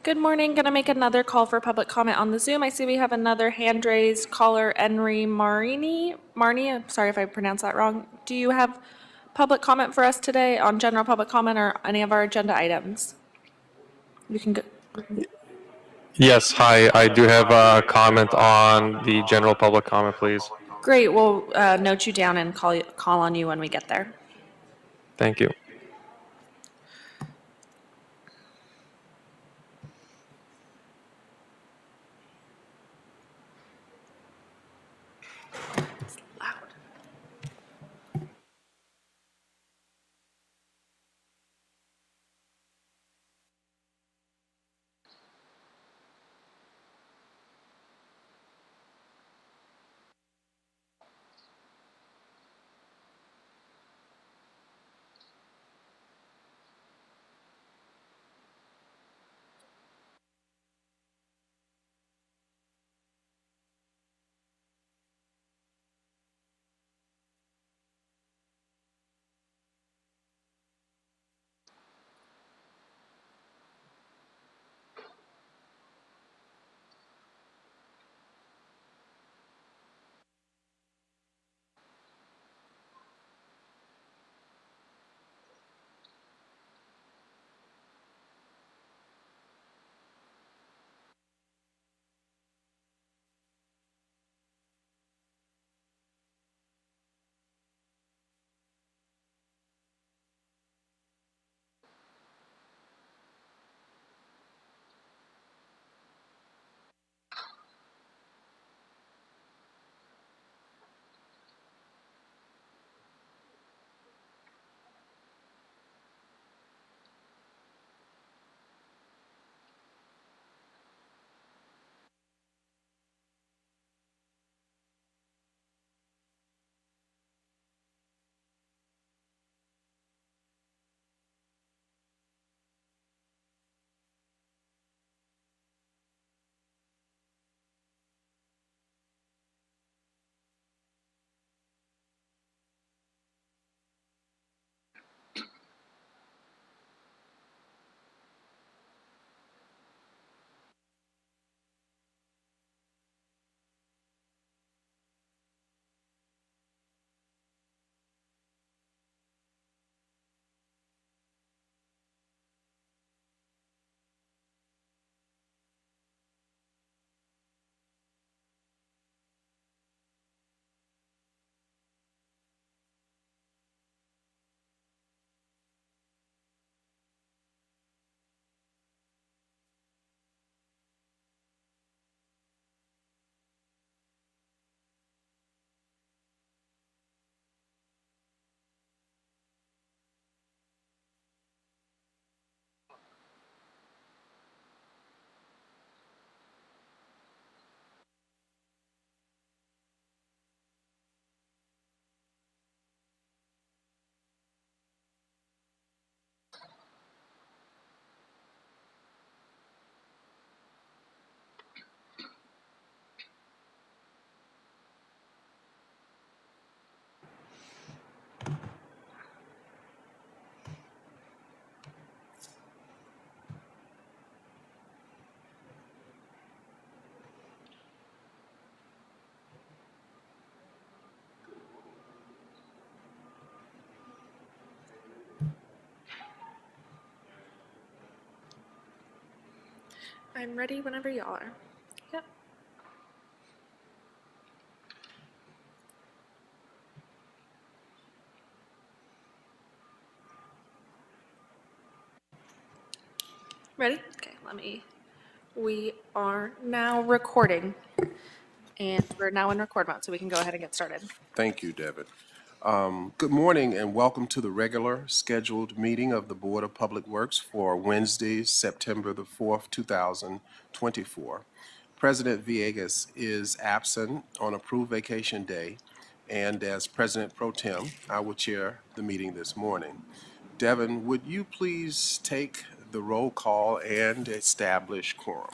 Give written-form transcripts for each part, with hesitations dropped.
Good morning. Going to make another call for public comment on the Zoom. I see we have another hand raised caller, Enri Marini. Marnie, I'm sorry if I pronounced that wrong. Do you have public comment for us today on general public comment or any of our agenda items? You can go. Yes, hi. I do have a comment on the general public comment, please. Great. We'll note you down and call on you when we get there. Thank you. Loud. I'm ready whenever y'all are. Yep. Ready? Okay, we are now recording. And we're now in record mode, so we can go ahead and get started. Thank you, Devin. Good morning and welcome to the regular scheduled meeting of the Board of Public Works for Wednesday, September the 4th, 2024. President Villegas is absent on approved vacation day, and as President Pro Tem, I will chair the meeting this morning. Devin, would you please take the roll call and establish quorum?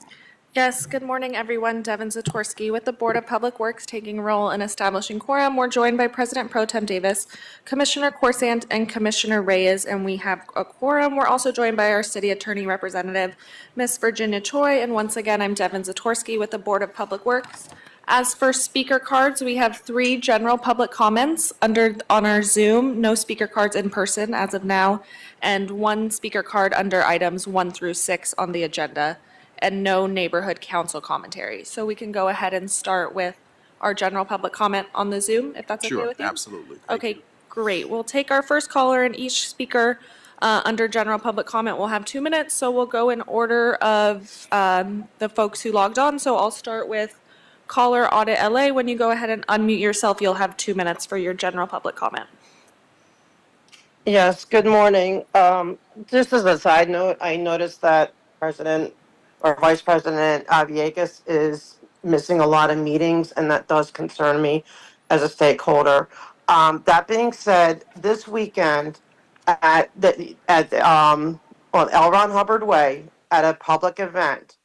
Yes, good morning, everyone. Devin Zatorsky with the Board of Public Works taking role in establishing quorum. We're joined by President Pro Tem Davis, Commissioner Corsant, and Commissioner Reyes, and we have a quorum. We're also joined by our City Attorney Representative, Miss Virginia Choi, and once again, I'm Devin Zatorsky with the Board of Public Works. As for speaker cards, we have 3 general public comments on our Zoom, no speaker cards in person as of now, and 1 speaker card under items 1 through 6 on the agenda, and no neighborhood council commentary. So we can go ahead and start with our general public comment on the Zoom, if that's okay Sure, with you? absolutely. Thank Okay, you. great. We'll take our first caller, and each speaker under general public comment will have 2 minutes. So we'll go in order of the folks who logged on. So I'll start with caller Audit LA. When you go ahead and unmute yourself, you'll have 2 minutes for your general public comment. Yes, good morning. Just as a side note, I noticed that President or Vice President Villegas is missing a lot of meetings, and that does concern me as a stakeholder. That being said, this weekend at on L. Ron Hubbard Way at a public event,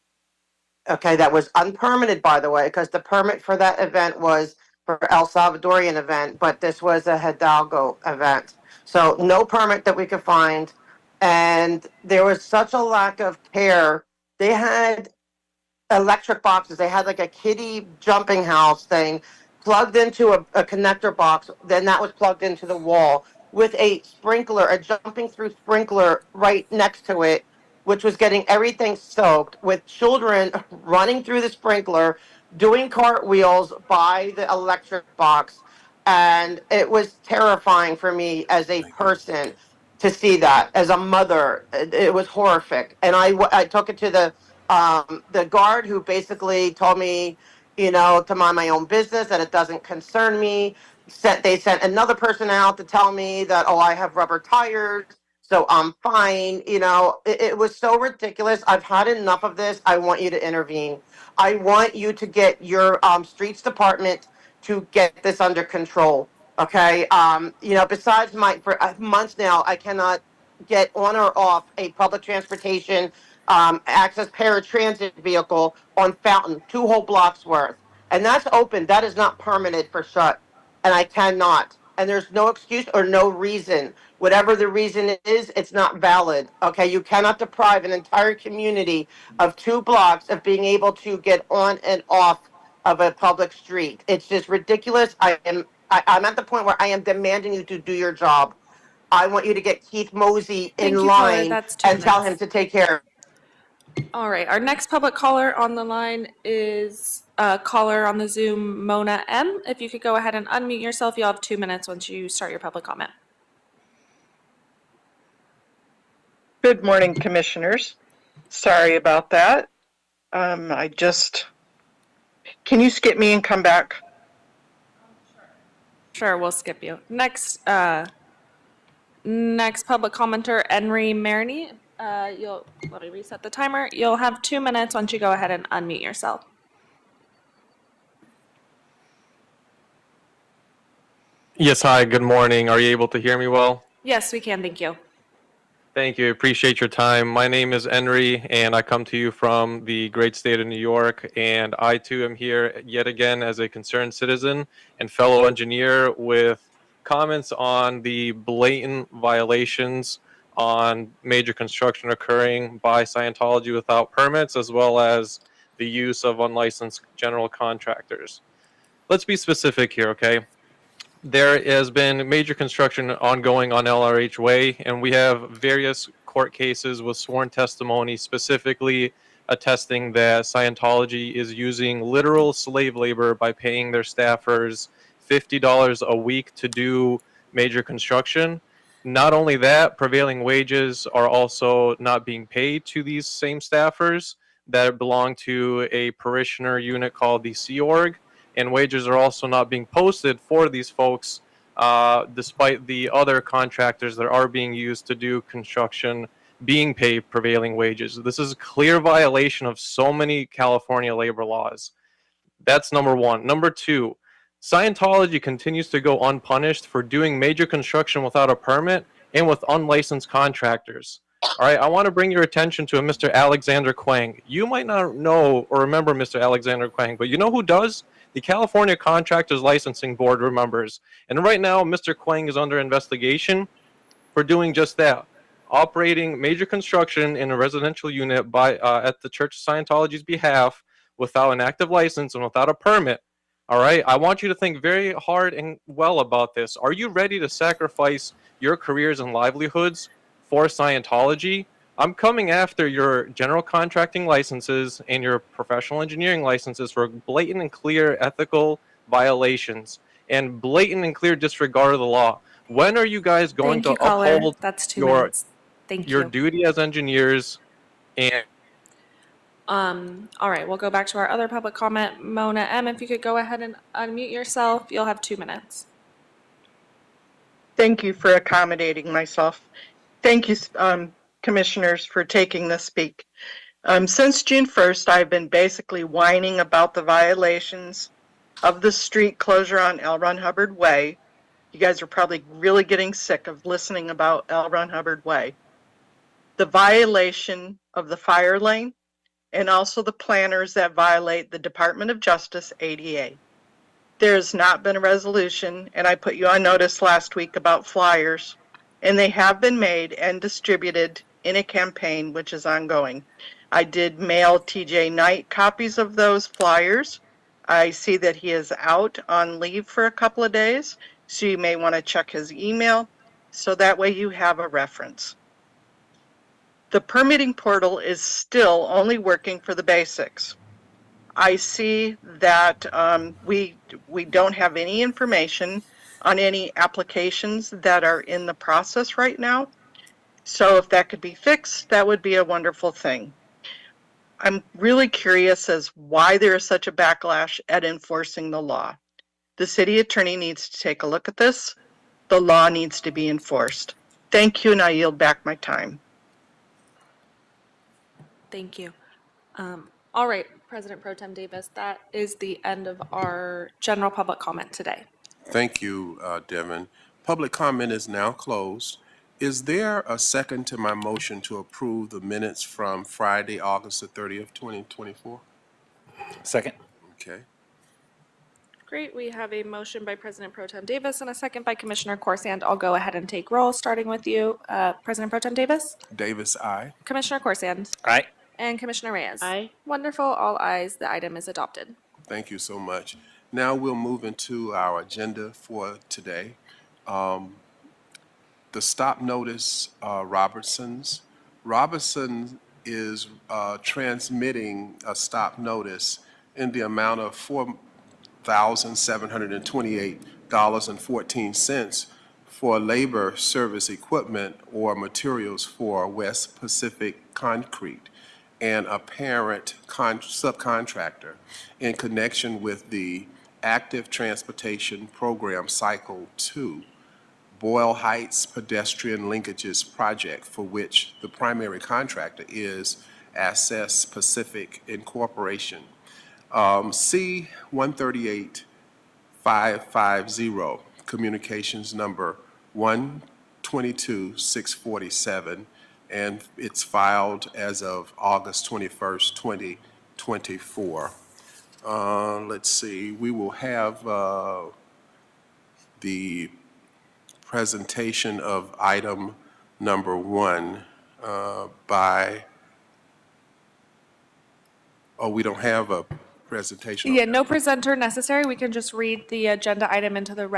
okay, that was unpermitted, by the way, because the permit for that event was for El Salvadorian event, but this was a Hidalgo event. So no permit that we could find. And there was such a lack of care. They had electric boxes. They had like a kiddie jumping house thing plugged into a connector box. Then that was plugged into the wall with a sprinkler, a jumping through sprinkler right next to it, which was getting everything soaked with children running through the sprinkler, doing cartwheels by the electric box. And it was terrifying for me as a person to see that. As a mother, it was horrific. And I took it to the guard, who basically told me, to mind my own business, that it doesn't concern me. They sent another person out to tell me that, oh, I have rubber tires, so I'm fine. It was so ridiculous. I've had enough of this. I want you to intervene. I want you to get your streets department to get this under control. Okay. Besides for months now, I cannot get on or off a public transportation access paratransit vehicle on Fountain, 2 whole blocks worth. And that's open. That is not permitted for shut. And I cannot. And there's no excuse or no reason. Whatever the reason is, it's not valid. Okay. You cannot deprive an entire community of 2 blocks of being able to get on and off of a public street. It's just ridiculous. I'm at the point where I am demanding you to do your job. I want you to get Keith Mosey Thank in you, caller. line That's 2 and tell him minutes. to take care of it. All right, our next public caller on the line is caller on the Zoom, Mona M. If you could go ahead and unmute yourself, you'll have 2 minutes once you start your public comment. Good morning, commissioners. Sorry about that. Can you skip me and come back? Sure, we'll skip you. Next public commenter, Henry Marini. Let me reset the timer. You'll have 2 minutes once you go ahead and unmute yourself. Yes, hi, good morning. Are you able to hear me well? Yes, we can. Thank you. Thank you. Appreciate your time. My name is Henry, and I come to you from the great state of New York. And I, too, am here yet again as a concerned citizen and fellow engineer with comments on the blatant violations on major construction occurring by Scientology without permits, as well as the use of unlicensed general contractors. Let's be specific here, okay? There has been major construction ongoing on LRH Way, and we have various court cases with sworn testimony, specifically attesting that Scientology is using literal slave labor by paying their staffers $50 a week to do major construction. Not only that, prevailing wages are also not being paid to these same staffers that belong to a parishioner unit called the Sea Org, and wages are also not being posted for these folks, despite the other contractors that are being used to do construction being paid prevailing wages. This is a clear violation of so many California labor laws. That's number one. Number two, Scientology continues to go unpunished for doing major construction without a permit and with unlicensed contractors. All right, I want to bring your attention to a Mr. Alexander Quang. You might not know or remember Mr. Alexander Quang, but you know who does? The California Contractors Licensing Board remembers. And right now, Mr. Quang is under investigation for doing just that, operating major construction in a residential unit by at the Church of Scientology's behalf without an active license and without a permit. All right, I want you to think very hard and well about this. Are you ready to sacrifice your careers and livelihoods for Scientology? I'm coming after your general contracting licenses and your professional engineering licenses for blatant and clear ethical violations and blatant and clear disregard of the law. When are you guys going Thank you, to caller. uphold That's 2 your minutes. Thank your you. duty as engineers and All right, we'll go back to our other public comment. Mona M., if you could go ahead and unmute yourself, you'll have 2 minutes. Thank you for accommodating myself. Thank you, commissioners, for taking this speak. Since June 1st, I've been basically whining about the violations of the street closure on L. Ron Hubbard Way. You guys are probably really getting sick of listening about L. Ron Hubbard Way. The violation of the fire lane, and also the planners that violate the Department of Justice ADA. There has not been a resolution, and I put you on notice last week about flyers, and they have been made and distributed in a campaign which is ongoing. I did mail TJ Knight copies of those flyers. I see that he is out on leave for a couple of days, so you may want to check his email, so that way you have a reference. The permitting portal is still only working for the basics. I see that we don't have any information on any applications that are in the process right now. So if that could be fixed, that would be a wonderful thing. I'm really curious as why there is such a backlash at enforcing the law. The city attorney needs to take a look at this. The law needs to be enforced. Thank you, and I yield back my time. Thank you. All right, President Pro Tem Davis, that is the end of our general public comment today. Thank you, Devin. Public comment is now closed. Is there a second to my motion to approve the minutes from Friday, August the 30th, 2024? Second. Okay. Great, we have a motion by President Pro Tem Davis and a second by Commissioner Corsand. I'll go ahead and take roll, starting with you. President Pro Tem Davis? Davis, aye. Commissioner Corsand? Aye. And Commissioner Reyes? Aye. Wonderful, all ayes, the item is adopted. Thank you so much. Now we'll move into our agenda for today. The stop notice, Robertson's. Robertson is transmitting a stop notice in the amount of $4,728.14 for labor service equipment or materials for West Pacific Concrete and a parent subcontractor in connection with the Active Transportation Program Cycle 2 Boyle Heights Pedestrian Linkages Project, for which the primary contractor is Access Pacific Incorporation. C 138550, communications number 122647, and it's filed as of August 21st, 2024. Let's see, we will have the presentation of item number 1 by, we don't have a presentation. Yeah, no presenter necessary. We can just read the agenda item into the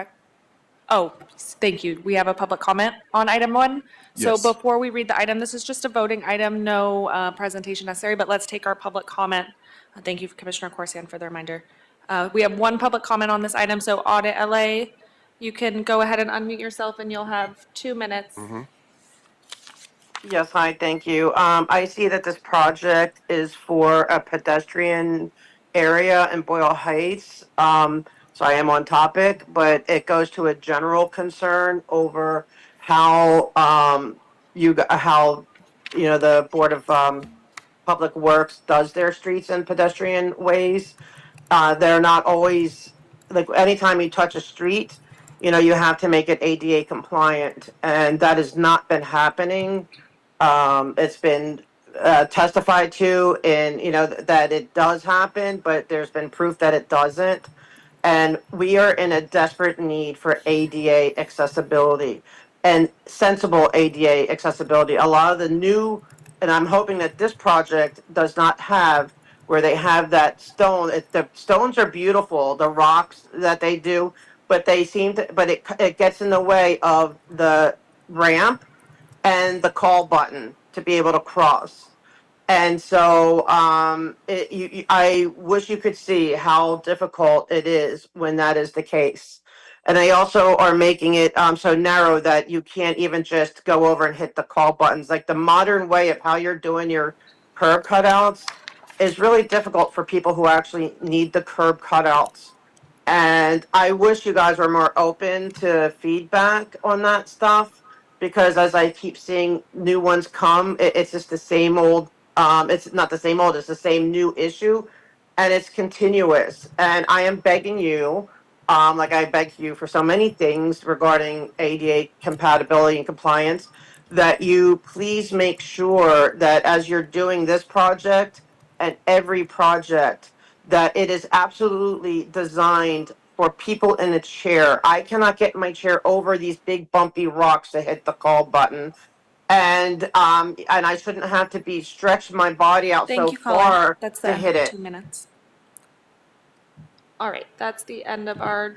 Oh, thank you. We have a public comment on item 1. So Yes. before we read the item, this is just a voting item, no presentation necessary, but let's take our public comment. Thank you, Commissioner Corsian, for the reminder. We have one public comment on this item, so Audit LA, you can go ahead and unmute yourself and you'll have 2 minutes. Yes, hi, thank you. I see that this project is for a pedestrian area in Boyle Heights. So I am on topic, but it goes to a general concern over how, how, the Board of, Public Works does their streets and pedestrian ways. They're not always, like, anytime you touch a street, you have to make it ADA compliant, and that has not been happening. It's been testified to in, that it does happen, but there's been proof that it doesn't. And we are in a desperate need for ADA accessibility and sensible ADA accessibility. A lot of the new, and I'm hoping that this project does not have where they have that stone. The stones are beautiful, the rocks that they do, but they seem to, but it gets in the way of the ramp and the call button to be able to cross. And so I wish you could see how difficult it is when that is the case. And they also are making it so narrow that you can't even just go over and hit the call buttons. Like the modern way of how you're doing your curb cutouts is really difficult for people who actually need the curb cutouts. And I wish you guys were more open to feedback on that stuff, because as I keep seeing new ones come, it's just the same old, it's not the same old, it's the same new issue, and it's continuous. And I am begging you, like I beg you for so many things regarding ADA compatibility and compliance, that you please make sure that as you're doing this project and every project, that it is absolutely designed for people in a chair. I cannot get my chair over these big bumpy rocks to hit the call button. And I shouldn't have to be stretched my body out Thank so you, caller. far That's the to end hit of it. 2 minutes. All right, that's the end of our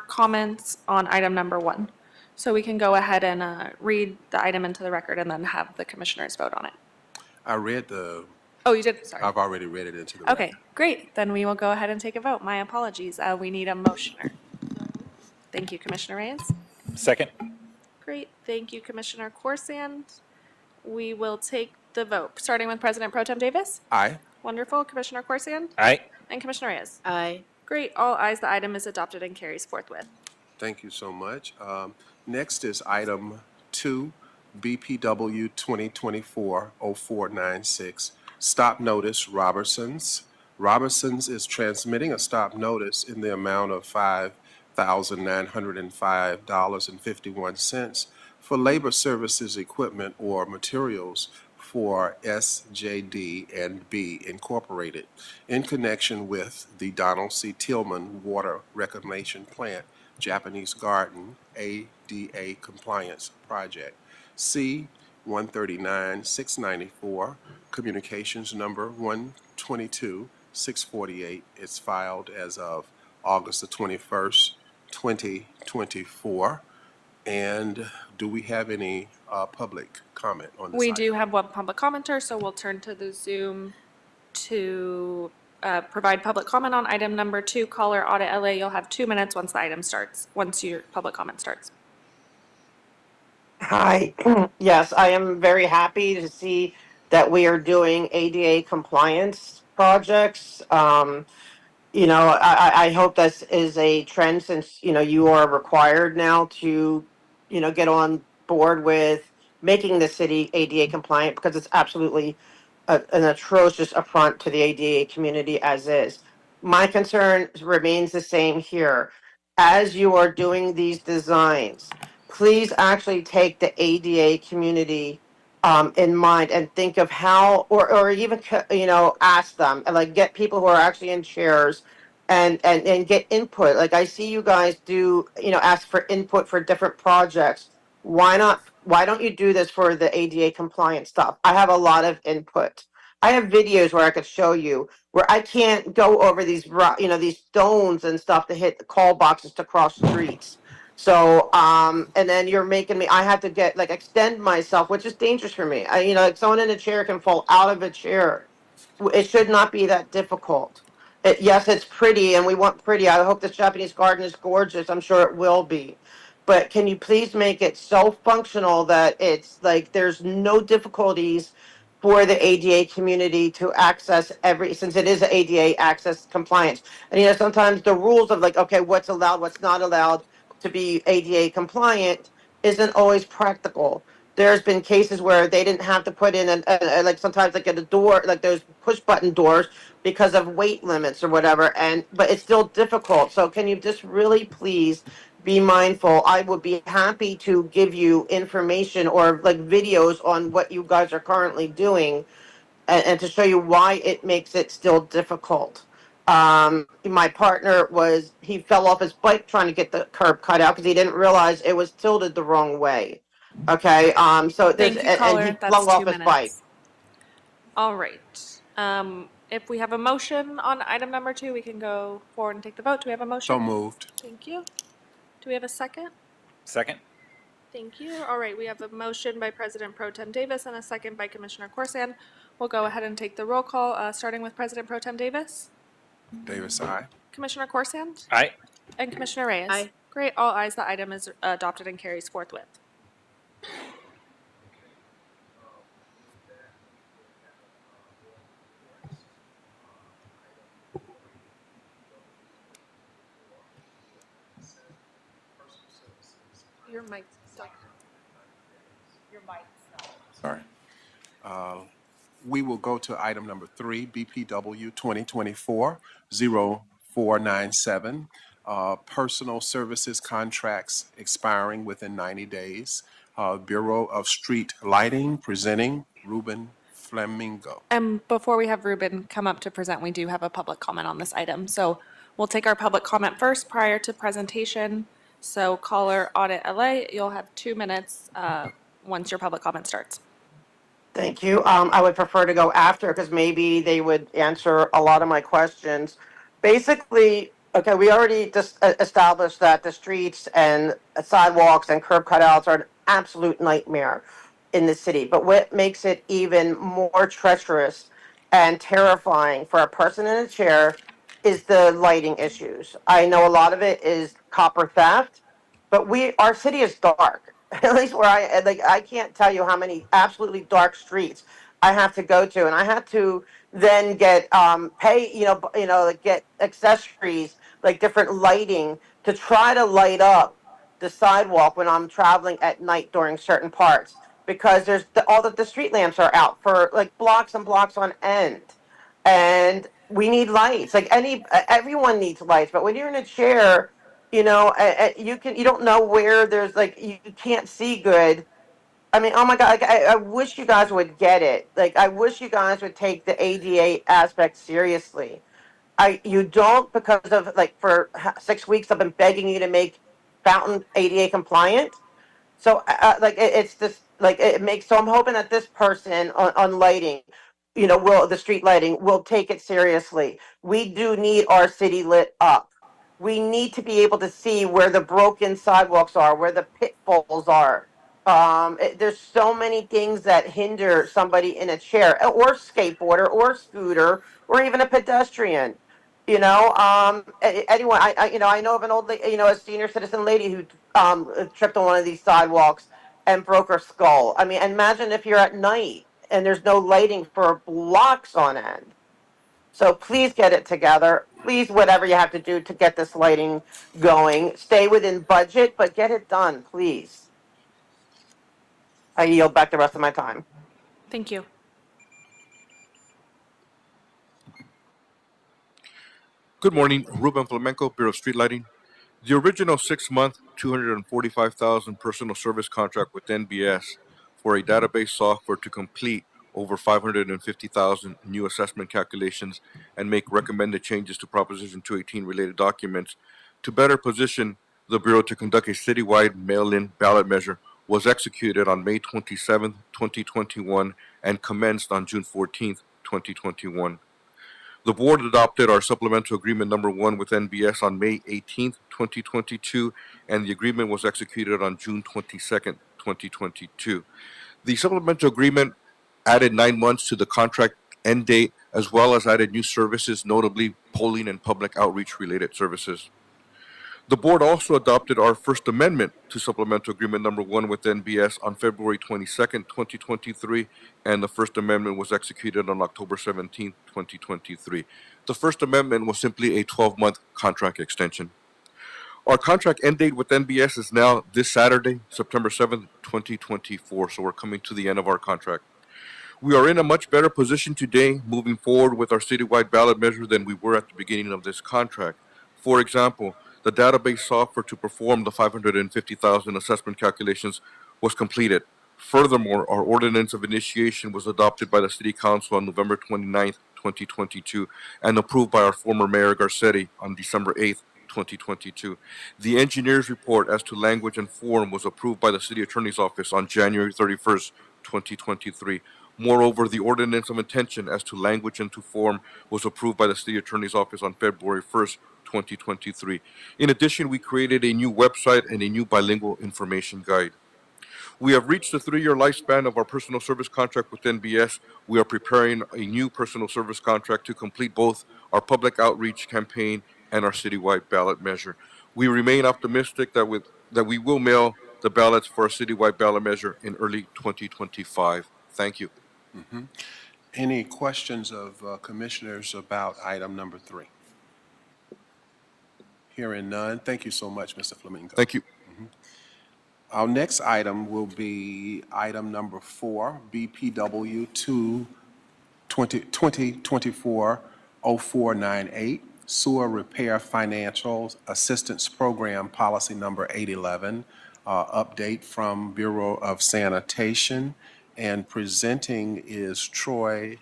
comments on item number 1. So we can go ahead and read the item into the record and then have the commissioners vote on it. Oh, you did? Sorry. I've already read it into the record. Okay, great. Then we will go ahead and take a vote. My apologies. We need a motioner. Thank you, Commissioner Reyes. Second. Great. Thank you, Commissioner Corsian. We will take the vote, starting with President Pro Tem Davis. Aye. Wonderful. Commissioner Corsian Aye. and Commissioner Reyes. Aye. Great. All ayes. The item is adopted and carries forthwith. Thank you so much. Next is item 2, BPW 2024-0496, Stop Notice Robertsons. Robertsons is transmitting a stop notice in the amount of $5,905.51 for labor services equipment or materials for SJD and B Incorporated in connection with the Donald C. Tillman Water Reclamation Plant Japanese Garden ADA Compliance Project. C 139-694, communications number 122-648. It's filed as of August the 21st, 2024. And do we have any public comment on this We item? do have one public commenter, so we'll turn to the Zoom to provide public comment on item number 2. Caller Audit LA, you'll have 2 minutes once the item starts, once your public comment starts. Hi. Yes, I am very happy to see that we are doing ADA compliance projects. I hope this is a trend, since, you are required now to, get on board with making the city ADA compliant, because it's absolutely an atrocious affront to the ADA community as is. My concern remains the same here. As you are doing these designs, please actually take the ADA community in mind and think of how, or even, ask them, and like get people who are actually in chairs and get input. Like I see you guys do, ask for input for different projects. Why don't you do this for the ADA compliant stuff? I have a lot of input. I have videos where I could show you where I can't go over these, these stones and stuff to hit the call boxes to cross streets. So, and then you're making me, I had to get, like, extend myself, which is dangerous for me. Like someone in a chair can fall out of a chair. It should not be that difficult. Yes, it's pretty and we want pretty. I hope this Japanese garden is gorgeous. I'm sure it will be. But can you please make it so functional that it's like there's no difficulties for the ADA community to access since it is ADA access compliance. And sometimes the rules of like, okay, what's allowed, what's not allowed to be ADA compliant isn't always practical. There's been cases where they didn't have to put in like sometimes like at a door, like those push button doors because of weight limits or whatever. But it's still difficult. So can you just really please be mindful? I would be happy to give you information or like videos on what you guys are currently doing and to show you why it makes it still difficult. My partner he fell off his bike trying to get the curb cut out because he didn't realize it was tilted the wrong way. Okay, so there's, Thank you, and caller. he That's flung off 2 his bike. minutes. All right. If we have a motion on item number 2, we can go forward and take the vote. Do we have a motion? So moved. Thank you. Do we have a second? Second. Thank you. All right, we have a motion by President Pro Tem Davis and a second by Commissioner Corsan. We'll go ahead and take the roll call, starting with President Pro Tem Davis, Davis, aye. Commissioner Corsan, Aye. and Commissioner Reyes. Aye. Great, all ayes. The item is adopted and carries forthwith. Your mic's stuck. Your mic's stuck. Sorry. We will go to item number 3, BPW 2024-0497, personal services contracts expiring within 90 days. Bureau of Street Lighting presenting Ruben Flamingo. And before we have Ruben come up to present, we do have a public comment on this item. So we'll take our public comment first prior to presentation. So caller Audit LA, you'll have 2 minutes once your public comment starts. Thank you. I would prefer to go after because maybe they would answer a lot of my questions. Basically, okay, we already just established that the streets and sidewalks and curb cutouts are an absolute nightmare in the city. But what makes it even more treacherous and terrifying for a person in a chair is the lighting issues. I know a lot of it is copper theft, but our city is dark. At least where I can't tell you how many absolutely dark streets I have to go to, and I have to then get like get accessories like different lighting to try to light up the sidewalk when I'm traveling at night during certain parts because there's all the street lamps are out for like blocks and blocks on end, and we need lights. Like everyone needs lights, but when you're in a chair, you don't know where there's like you can't see good. I mean, oh my God, I wish you guys would get it. Like I wish you guys would take the ADA aspect seriously. You don't because of like for 6 weeks I've been begging you to make Fountain ADA compliant. So it's just like it makes. So I'm hoping that this person on lighting, the street lighting will take it seriously. We do need our city lit up. We need to be able to see where the broken sidewalks are, where the pitfalls are. There's so many things that hinder somebody in a chair or skateboarder or scooter or even a pedestrian. Anyone, I know of an old, a senior citizen lady who tripped on one of these sidewalks and broke her skull. I mean, imagine if you're at night and there's no lighting for blocks on end. So please get it together. Please, whatever you have to do to get this lighting going. Stay within budget, but get it done, please. I yield back the rest of my time. Thank you. Good morning, Ruben Flamenco, Bureau of Street Lighting. The original 6-month, $245,000 personal service contract with NBS for a database software to complete over 550,000 new assessment calculations and make recommended changes to Proposition 218 related documents to better position the Bureau to conduct a citywide mail-in ballot measure was executed on May 27, 2021 and commenced on June 14, 2021. The board adopted our supplemental agreement number 1 with NBS on May 18th, 2022, and the agreement was executed on June 22nd, 2022. The supplemental agreement added 9 months to the contract end date, as well as added new services, notably polling and public outreach related services. The board also adopted our First Amendment to Supplemental Agreement Number 1 with NBS on February 22nd, 2023, and the First Amendment was executed on October 17th, 2023. The First Amendment was simply a 12-month contract extension. Our contract end date with NBS is now this Saturday, September 7th, 2024, so we're coming to the end of our contract. We are in a much better position today moving forward with our citywide ballot measure than we were at the beginning of this contract. For example, the database software to perform the 550,000 assessment calculations was completed. Furthermore, our ordinance of initiation was adopted by the City Council on November 29th, 2022, and approved by our former Mayor Garcetti on December 8th, 2022. The engineer's report as to language and form was approved by the City Attorney's Office on January 31st, 2023. Moreover, the ordinance of intention as to language and to form was approved by the City Attorney's Office on February 1st, 2023. In addition, we created a new website and a new bilingual information guide. We have reached the 3-year lifespan of our personal service contract with NBS. We are preparing a new personal service contract to complete both our public outreach campaign and our citywide ballot measure. We remain optimistic that we will mail the ballots for our citywide ballot measure in early 2025. Thank you. Any questions of commissioners about item number 3? Hearing none. Thank you so much, Mr. Flamingo. Thank you. Our next item will be item number 4, BPW 2024-0498, Sewer Repair Financial Assistance Program Policy Number 811, update from Bureau of Sanitation. And presenting is Troy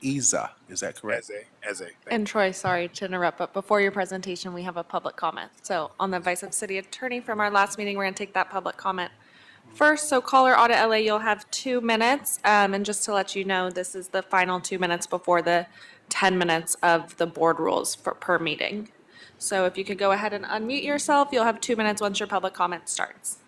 Iza. Is that correct? Eze. And Troy, sorry to interrupt, but before your presentation, we have a public comment. So on the advice of City Attorney from our last meeting, we're going to take that public comment first. So caller Audit LA, you'll have 2 minutes. And just to let you know, this is the final 2 minutes before the 10 minutes of the board rules per meeting. So if you could go ahead and unmute yourself, you'll have 2 minutes once your public comment starts.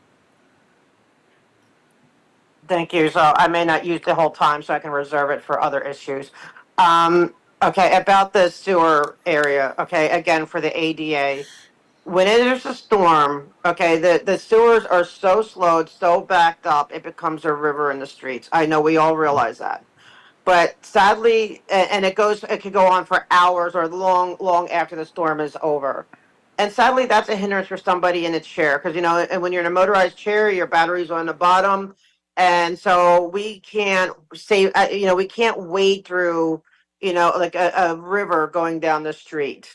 Thank you. So I may not use the whole time, so I can reserve it for other issues. Okay, about the sewer area, okay, again, for the ADA. When there's a storm, okay, the sewers are so slowed, so backed up, it becomes a river in the streets. I know we all realize that. But sadly, and it could go on for hours or long after the storm is over. And sadly, that's a hindrance for somebody in a chair, because, and when you're in a motorized chair, your batteries are on the bottom. And so we can't we can't wade through, like a river going down the street.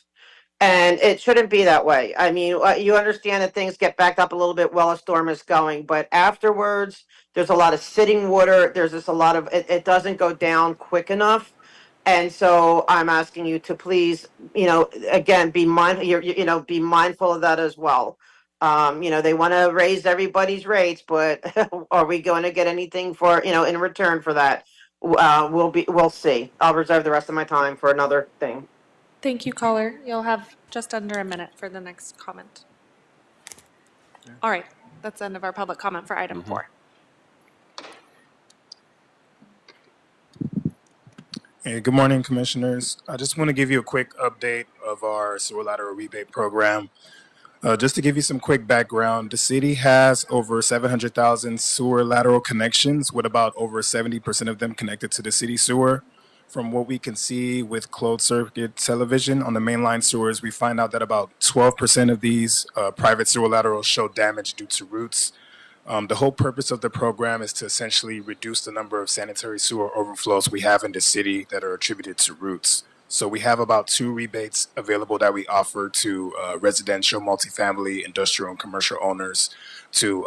And it shouldn't be that way. I mean, you understand that things get backed up a little bit while a storm is going, but afterwards, there's a lot of sitting water. There's just a lot of, it doesn't go down quick enough. And so I'm asking you to please, again, be mindful, be mindful of that as well. They want to raise everybody's rates, but are we going to get anything for, in return for that? We'll see. I'll reserve the rest of my time for another thing. Thank you, caller. You'll have just under a minute for the next comment. All right, that's the end of our public comment for item 4. Hey, good morning, commissioners. I just want to give you a quick update of our sewer lateral rebate program. Just to give you some quick background, the city has over 700,000 sewer lateral connections, with about over 70% of them connected to the city sewer. From what we can see with closed circuit television on the mainline sewers, we find out that about 12% of these private sewer laterals show damage due to roots. The whole purpose of the program is to essentially reduce the number of sanitary sewer overflows we have in the city that are attributed to roots. So we have about 2 rebates available that we offer to residential, multifamily, industrial, and commercial owners to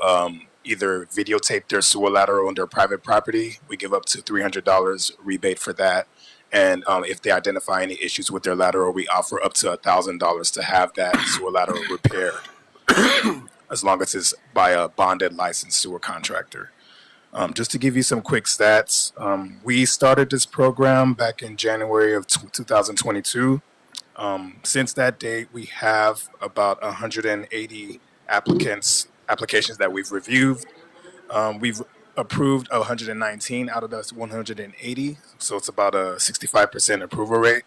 either videotape their sewer lateral on their private property. We give up to $300 rebate for that. And if they identify any issues with their lateral, we offer up to $1,000 to have that sewer lateral repaired, as long as it's by a bonded licensed sewer contractor. Just to give you some quick stats, we started this program back in January of 2022. Since that date, we have about 180 applications that we've reviewed. We've approved 119 out of those 180, so it's about a 65% approval rate.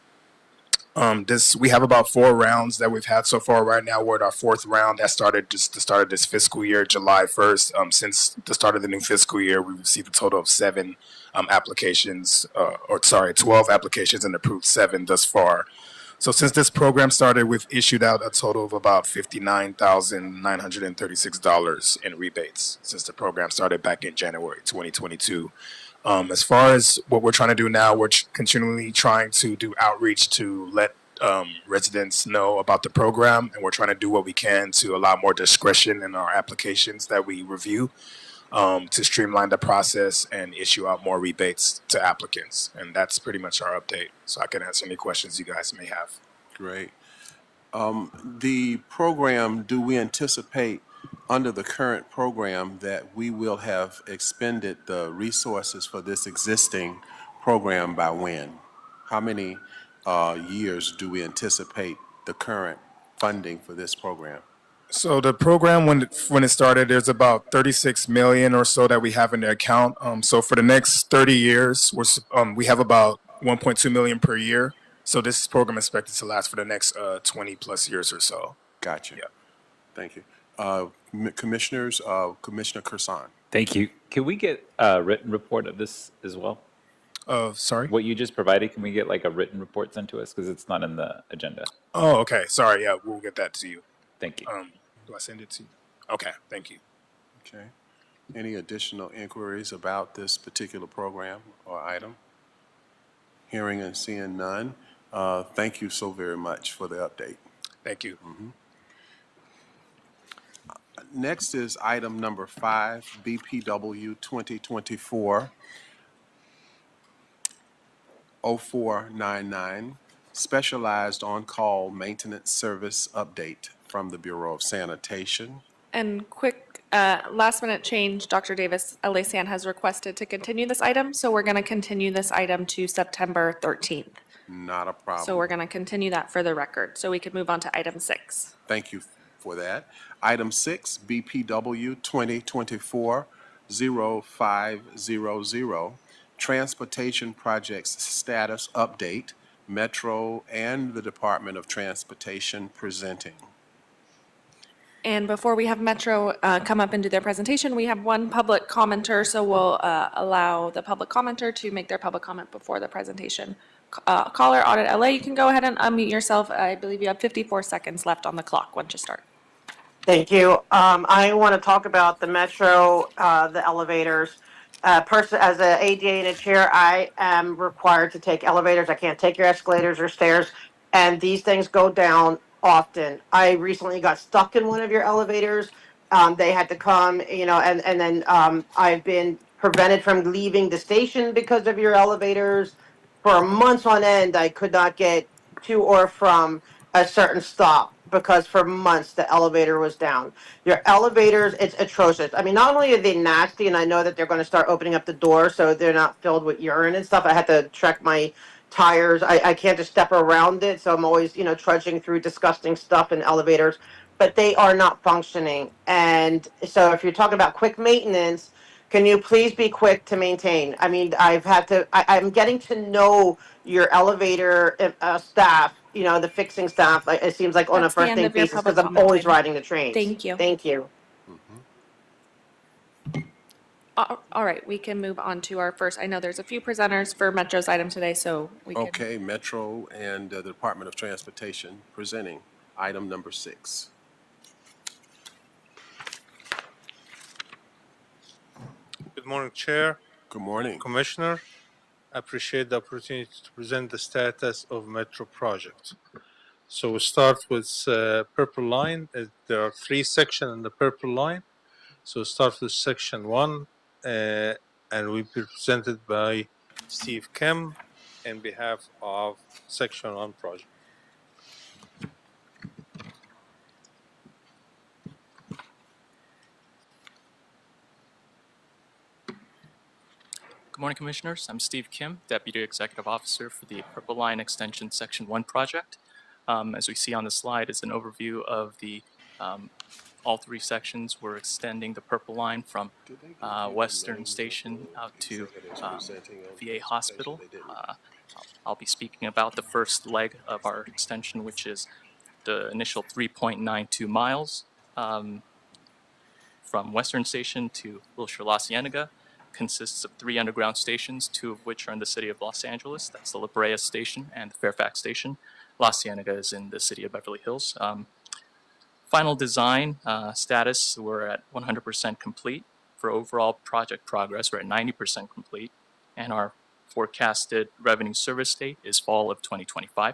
This we have about 4 rounds that we've had so far. Right now, we're at our 4th round. That started just the start of this fiscal year, July 1st. Since the start of the new fiscal year, we received a total of 7 applications, 12 applications and approved 7 thus far. So since this program started, we've issued out a total of about $59,936 in rebates since the program started back in January 2022. As far as what we're trying to do now, we're continually trying to do outreach to let residents know about the program, and we're trying to do what we can to allow more discretion in our applications that we review to streamline the process and issue out more rebates to applicants. And that's pretty much our update. So I can answer any questions you guys may have. Great. The program, do we anticipate under the current program that we will have expended the resources for this existing program by when? How many years do we anticipate the current funding for this program? So the program, when it started, there's about 36 million or so that we have in the account. So for the next 30 years, we have about 1.2 million per year. So this program is expected to last for the next 20 plus years or so. Gotcha. Yeah. Thank you. Commissioners, Commissioner Kursan. Thank you. Can we get a written report of this as well? Sorry. What you just provided, can we get like a written report sent to us? Because it's not in the agenda. Oh, okay. Sorry. Yeah, we'll get that to you. Thank you. Do I send it to you? Okay. Thank you. Okay. Any additional inquiries about this particular program or item? Hearing and seeing none. Thank you so very much for the update. Thank you. Next is item number 5, BPW 2024-0499, Specialized On-Call Maintenance Service Update from the Bureau of Sanitation. And quick, last-minute change, Dr. Davis Eliasan has requested to continue this item, so we're going to continue this item to September 13th. Not a problem. So we're going to continue that for the record, so we could move on to item 6. Thank you for that. Item 6, BPW 2024-0500, Transportation Projects Status Update, Metro and the Department of Transportation presenting. And before we have Metro come up and do their presentation, we have one public commenter, so we'll allow the public commenter to make their public comment before the presentation. Caller, Audit LA, you can go ahead and unmute yourself. I believe you have 54 seconds left on the clock once you start. Thank you. I want to talk about the Metro, the elevators. As a ADA and a chair, I am required to take elevators. I can't take your escalators or stairs, and these things go down often. I recently got stuck in one of your elevators. They had to come, and then I've been prevented from leaving the station because of your elevators. For months on end, I could not get to or from a certain stop because for months the elevator was down. Your elevators, it's atrocious. I mean, not only are they nasty, and I know that they're going to start opening up the door so they're not filled with urine and stuff. I had to check my tires. I can't just step around it, so I'm always, trudging through disgusting stuff in elevators. But they are not functioning. And so if you're talking about quick maintenance, can you please be quick to maintain? I mean, I'm getting to know your elevator staff, the fixing staff. Like, it seems like on a That's the first end name of your basis public because I'm comment always time. riding the trains. Thank you. Thank you. All right, we can move on to our first. I know there's a few presenters for Metro's item today, so we can. Okay, Metro and the Department of Transportation presenting item number 6. Good morning, Chair, Good morning. Commissioner. I appreciate the opportunity to present the status of Metro project. So we start with Purple Line. There are 3 sections in the Purple Line. So we start with section 1, and will be presented by Steve Kim on behalf of section 1 project. Good morning, Commissioners. I'm Steve Kim, Deputy Executive Officer for the Purple Line Extension Section 1 project. As we see on the slide is an overview of the all three sections. We're extending the Purple Line from Western Station out to VA Hospital. I'll be speaking about the first leg of our extension, which is the initial 3.92 miles from Western Station to Wilshire La Cienega. Consists of 3 underground stations, 2 of which are in the city of Los Angeles. That's the La Brea Station and the Fairfax Station. La Cienega is in the city of Beverly Hills. Final design status, we're at 100% complete. For overall project progress, we're at 90% complete. And our forecasted revenue service date is fall of 2025.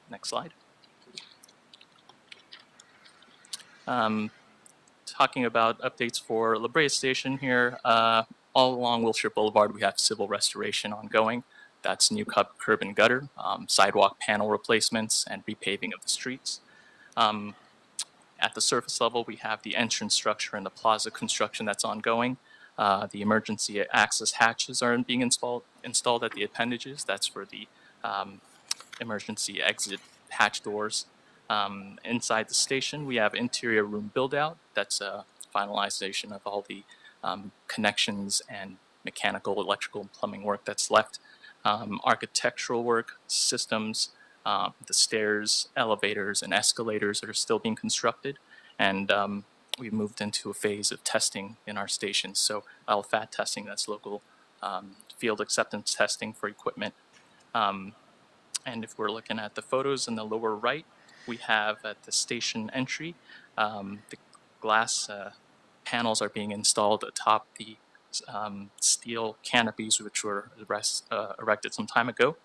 Next slide. Talking about updates for La Brea Station here, all along Wilshire Boulevard we have civil restoration ongoing. That's new curb and gutter, sidewalk panel replacements, and repaving of the streets. At the surface level, we have the entrance structure and the plaza construction that's ongoing. The emergency access hatches are being installed at the appendages. That's for the emergency exit hatch doors. Inside the station, we have interior room build-out. That's a finalization of all the connections and mechanical, electrical, and plumbing work that's left. Architectural work, systems, the stairs, elevators, and escalators that are still being constructed. And we've moved into a phase of testing in our stations. So LFAT testing, that's local field acceptance testing for equipment. And if we're looking at the photos in the lower right, we have at the station entry, the glass panels are being installed atop the steel canopies which were erected some time ago.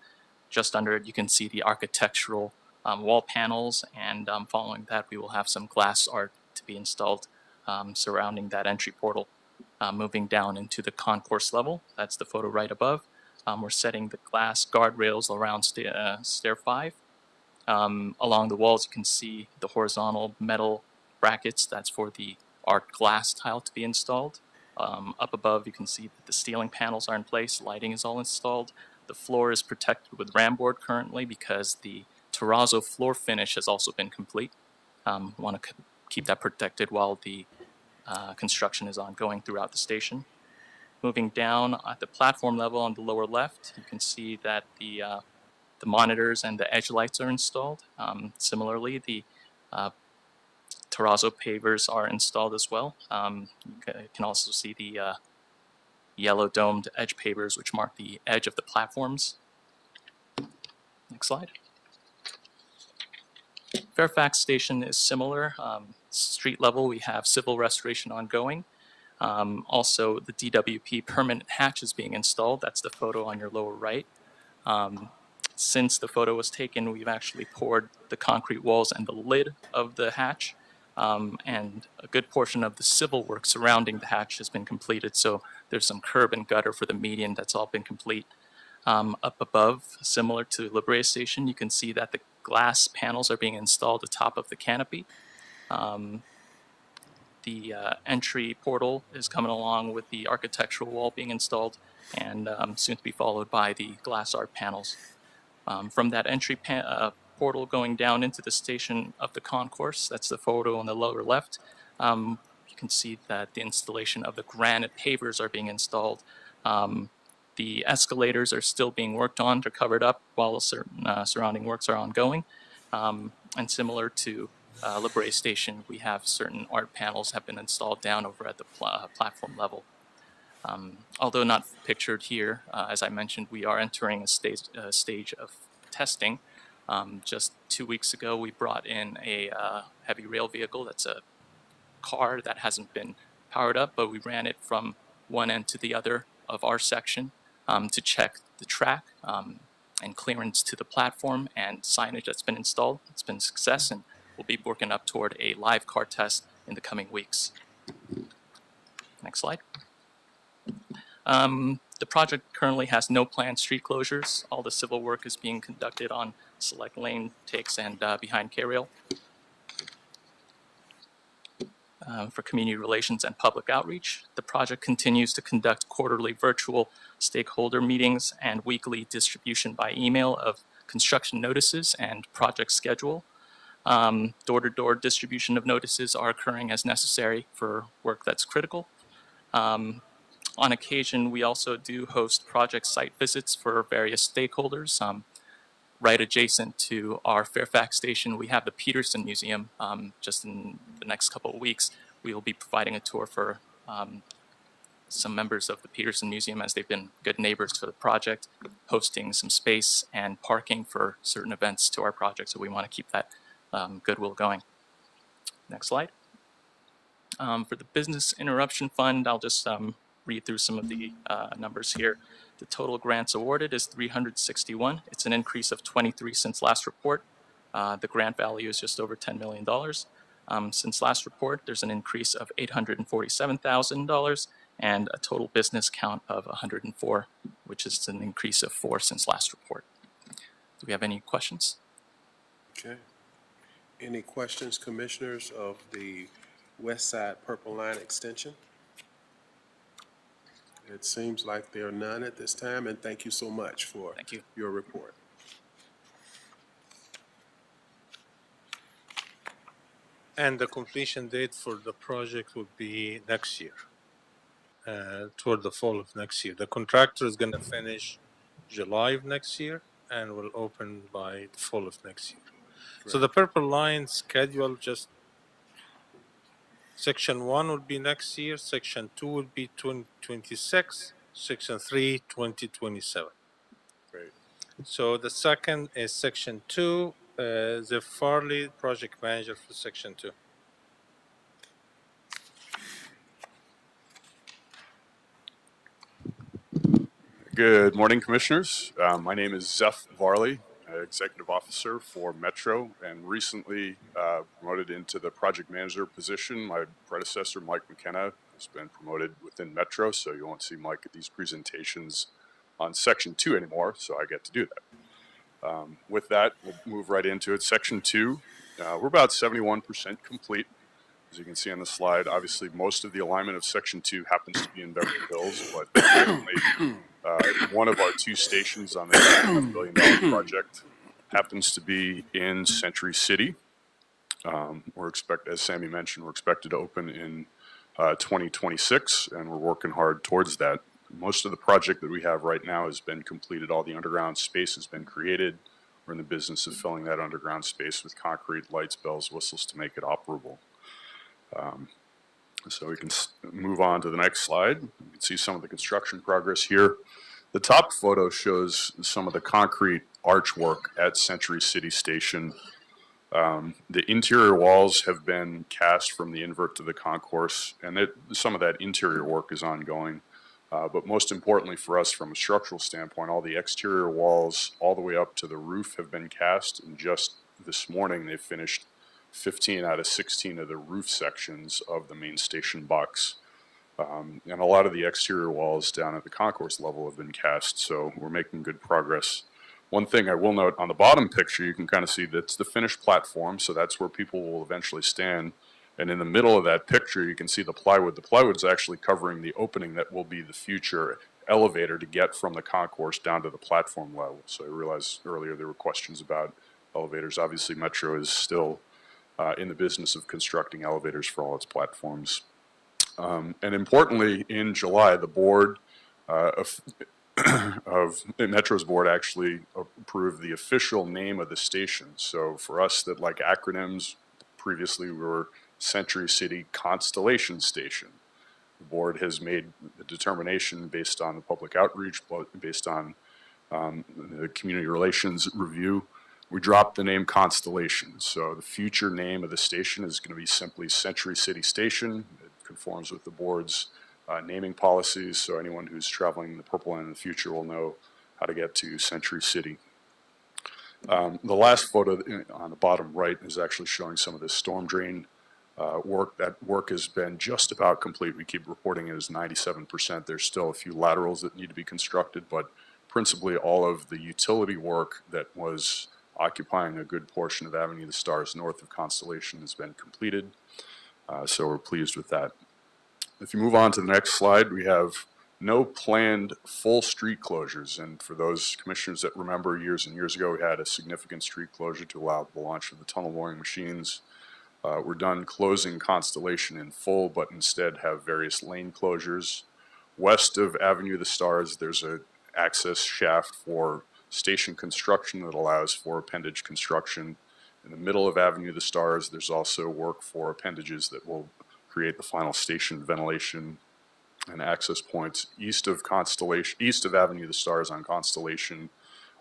Just under it, you can see the architectural wall panels, and following that, we will have some glass art to be installed surrounding that entry portal. Moving down into the concourse level, that's the photo right above. We're setting the glass guardrails around stair 5. Along the walls, you can see the horizontal metal brackets. That's for the art glass tile to be installed. Up above, you can see that the ceiling panels are in place. Lighting is all installed. The floor is protected with ram board currently because the terrazzo floor finish has also been complete. Want to keep that protected while the construction is ongoing throughout the station. Moving down at the platform level on the lower left, you can see that the monitors and the edge lights are installed. Similarly, the terrazzo pavers are installed as well. You can also see the yellow domed edge pavers which mark the edge of the platforms. Next slide. Fairfax Station is similar. Street level, we have civil restoration ongoing. Also, the DWP permanent hatch is being installed. That's the photo on your lower right. Since the photo was taken, we've actually poured the concrete walls and the lid of the hatch. And a good portion of the civil work surrounding the hatch has been completed. So there's some curb and gutter for the median that's all been complete. Up above, similar to La Brea Station, you can see that the glass panels are being installed atop of the canopy. The entry portal is coming along with the architectural wall being installed, and soon to be followed by the glass art panels. From that entry portal going down into the station of the concourse, that's the photo on the lower left, you can see that the installation of the granite pavers are being installed. The escalators are still being worked on. They're covered up while certain surrounding works are ongoing. And similar to La Brea Station, we have certain art panels have been installed down over at the platform level. Although not pictured here, as I mentioned, we are entering a stage of testing. Just 2 weeks ago, we brought in a heavy rail vehicle. That's a car that hasn't been powered up, but we ran it from one end to the other of our section to check the track and clearance to the platform and signage that's been installed. It's been a success, and we'll be working up toward a live car test in the coming weeks. Next slide. The project currently has no planned street closures. All the civil work is being conducted on select lane takes and behind K-rail. for community relations and public outreach. The project continues to conduct quarterly virtual stakeholder meetings and weekly distribution by email of construction notices and project schedule. Door-to-door distribution of notices are occurring as necessary for work that's critical. On occasion, we also do host project site visits for various stakeholders. Right adjacent to our Fairfax station, we have the Peterson Museum. Just in the next couple of weeks, we will be providing a tour for some members of the Peterson Museum, as they've been good neighbors for the project, hosting some space and parking for certain events to our project. So we want to keep that goodwill going. Next slide. For the Business Interruption Fund, I'll just read through some of the numbers here. The total grants awarded is 361. It's an increase of 23 since last report. The grant value is just over $10 million. Since last report, there's an increase of $847,000 and a total business count of 104, which is an increase of 4 since last report. Do we have any questions? Okay. Any questions, commissioners, of the West Side Purple Line extension? It seems like there are none at this time, and thank you so much for your report. And the completion date for the project would be next year, toward the fall of next year. The contractor is going to finish July of next year and will open by the fall of next year. So the Purple Line schedule, just Section 1 would be next year, Section 2 would be 2026, Section 3, 2027. Great. So the second is Section 2, Zev Farley, project manager for Section 2. Good morning, Commissioners. My name is Zeph Varley, Executive Officer for Metro, and recently promoted into the project manager position. My predecessor, Mike McKenna, has been promoted within Metro, so you won't see Mike at these presentations on Section 2 anymore, so I get to do that. With that, we'll move right into it. Section 2, we're about 71% complete. As you can see on the slide, obviously most of the alignment of Section 2 happens to be in Beverly Hills, but one of our 2 stations on the $1.5 billion project happens to be in Century City. As Sammy mentioned, we're expected to open in 2026, and we're working hard towards that. Most of the project that we have right now has been completed. All the underground space has been created. We're in the business of filling that underground space with concrete, lights, bells, whistles to make it operable. So we can move on to the next slide. You can see some of the construction progress here. The top photo shows some of the concrete archwork at Century City Station. The interior walls have been cast from the invert to the concourse, and some of that interior work is ongoing. But most importantly for us from a structural standpoint, all the exterior walls all the way up to the roof have been cast, and just this morning they finished 15 out of 16 of the roof sections of the main station box. And a lot of the exterior walls down at the concourse level have been cast, so we're making good progress. One thing I will note on the bottom picture, you can kind of see that's the finished platform, so that's where people will eventually stand. And in the middle of that picture, you can see the plywood. The plywood is actually covering the opening that will be the future elevator to get from the concourse down to the platform level. So I realized earlier there were questions about elevators. Obviously, Metro is still in the business of constructing elevators for all its platforms. And importantly, in July, the board Metro's board actually approved the official name of the station. So for us that like acronyms, previously we were Century City Constellation Station. The board has made a determination based on the public outreach, based on the community relations review. We dropped the name Constellation. So the future name of the station is going to be simply Century City Station. It conforms with the board's naming policies, so anyone who's traveling the Purple Line in the future will know how to get to Century City. The last photo on the bottom right is actually showing some of the storm drain work. That work has been just about complete. We keep reporting it as 97%. There's still a few laterals that need to be constructed, but principally all of the utility work that was occupying a good portion of Avenue of the Stars north of Constellation has been completed. So we're pleased with that. If you move on to the next slide, we have no planned full street closures. And for those commissioners that remember years and years ago, we had a significant street closure to allow the launch of the tunnel boring machines. We're done closing Constellation in full, but instead have various lane closures. West of Avenue of the Stars, there's a access shaft for station construction that allows for appendage construction. In the middle of Avenue of the Stars, there's also work for appendages that will create the final station ventilation and access points. East of Avenue of the Stars on Constellation,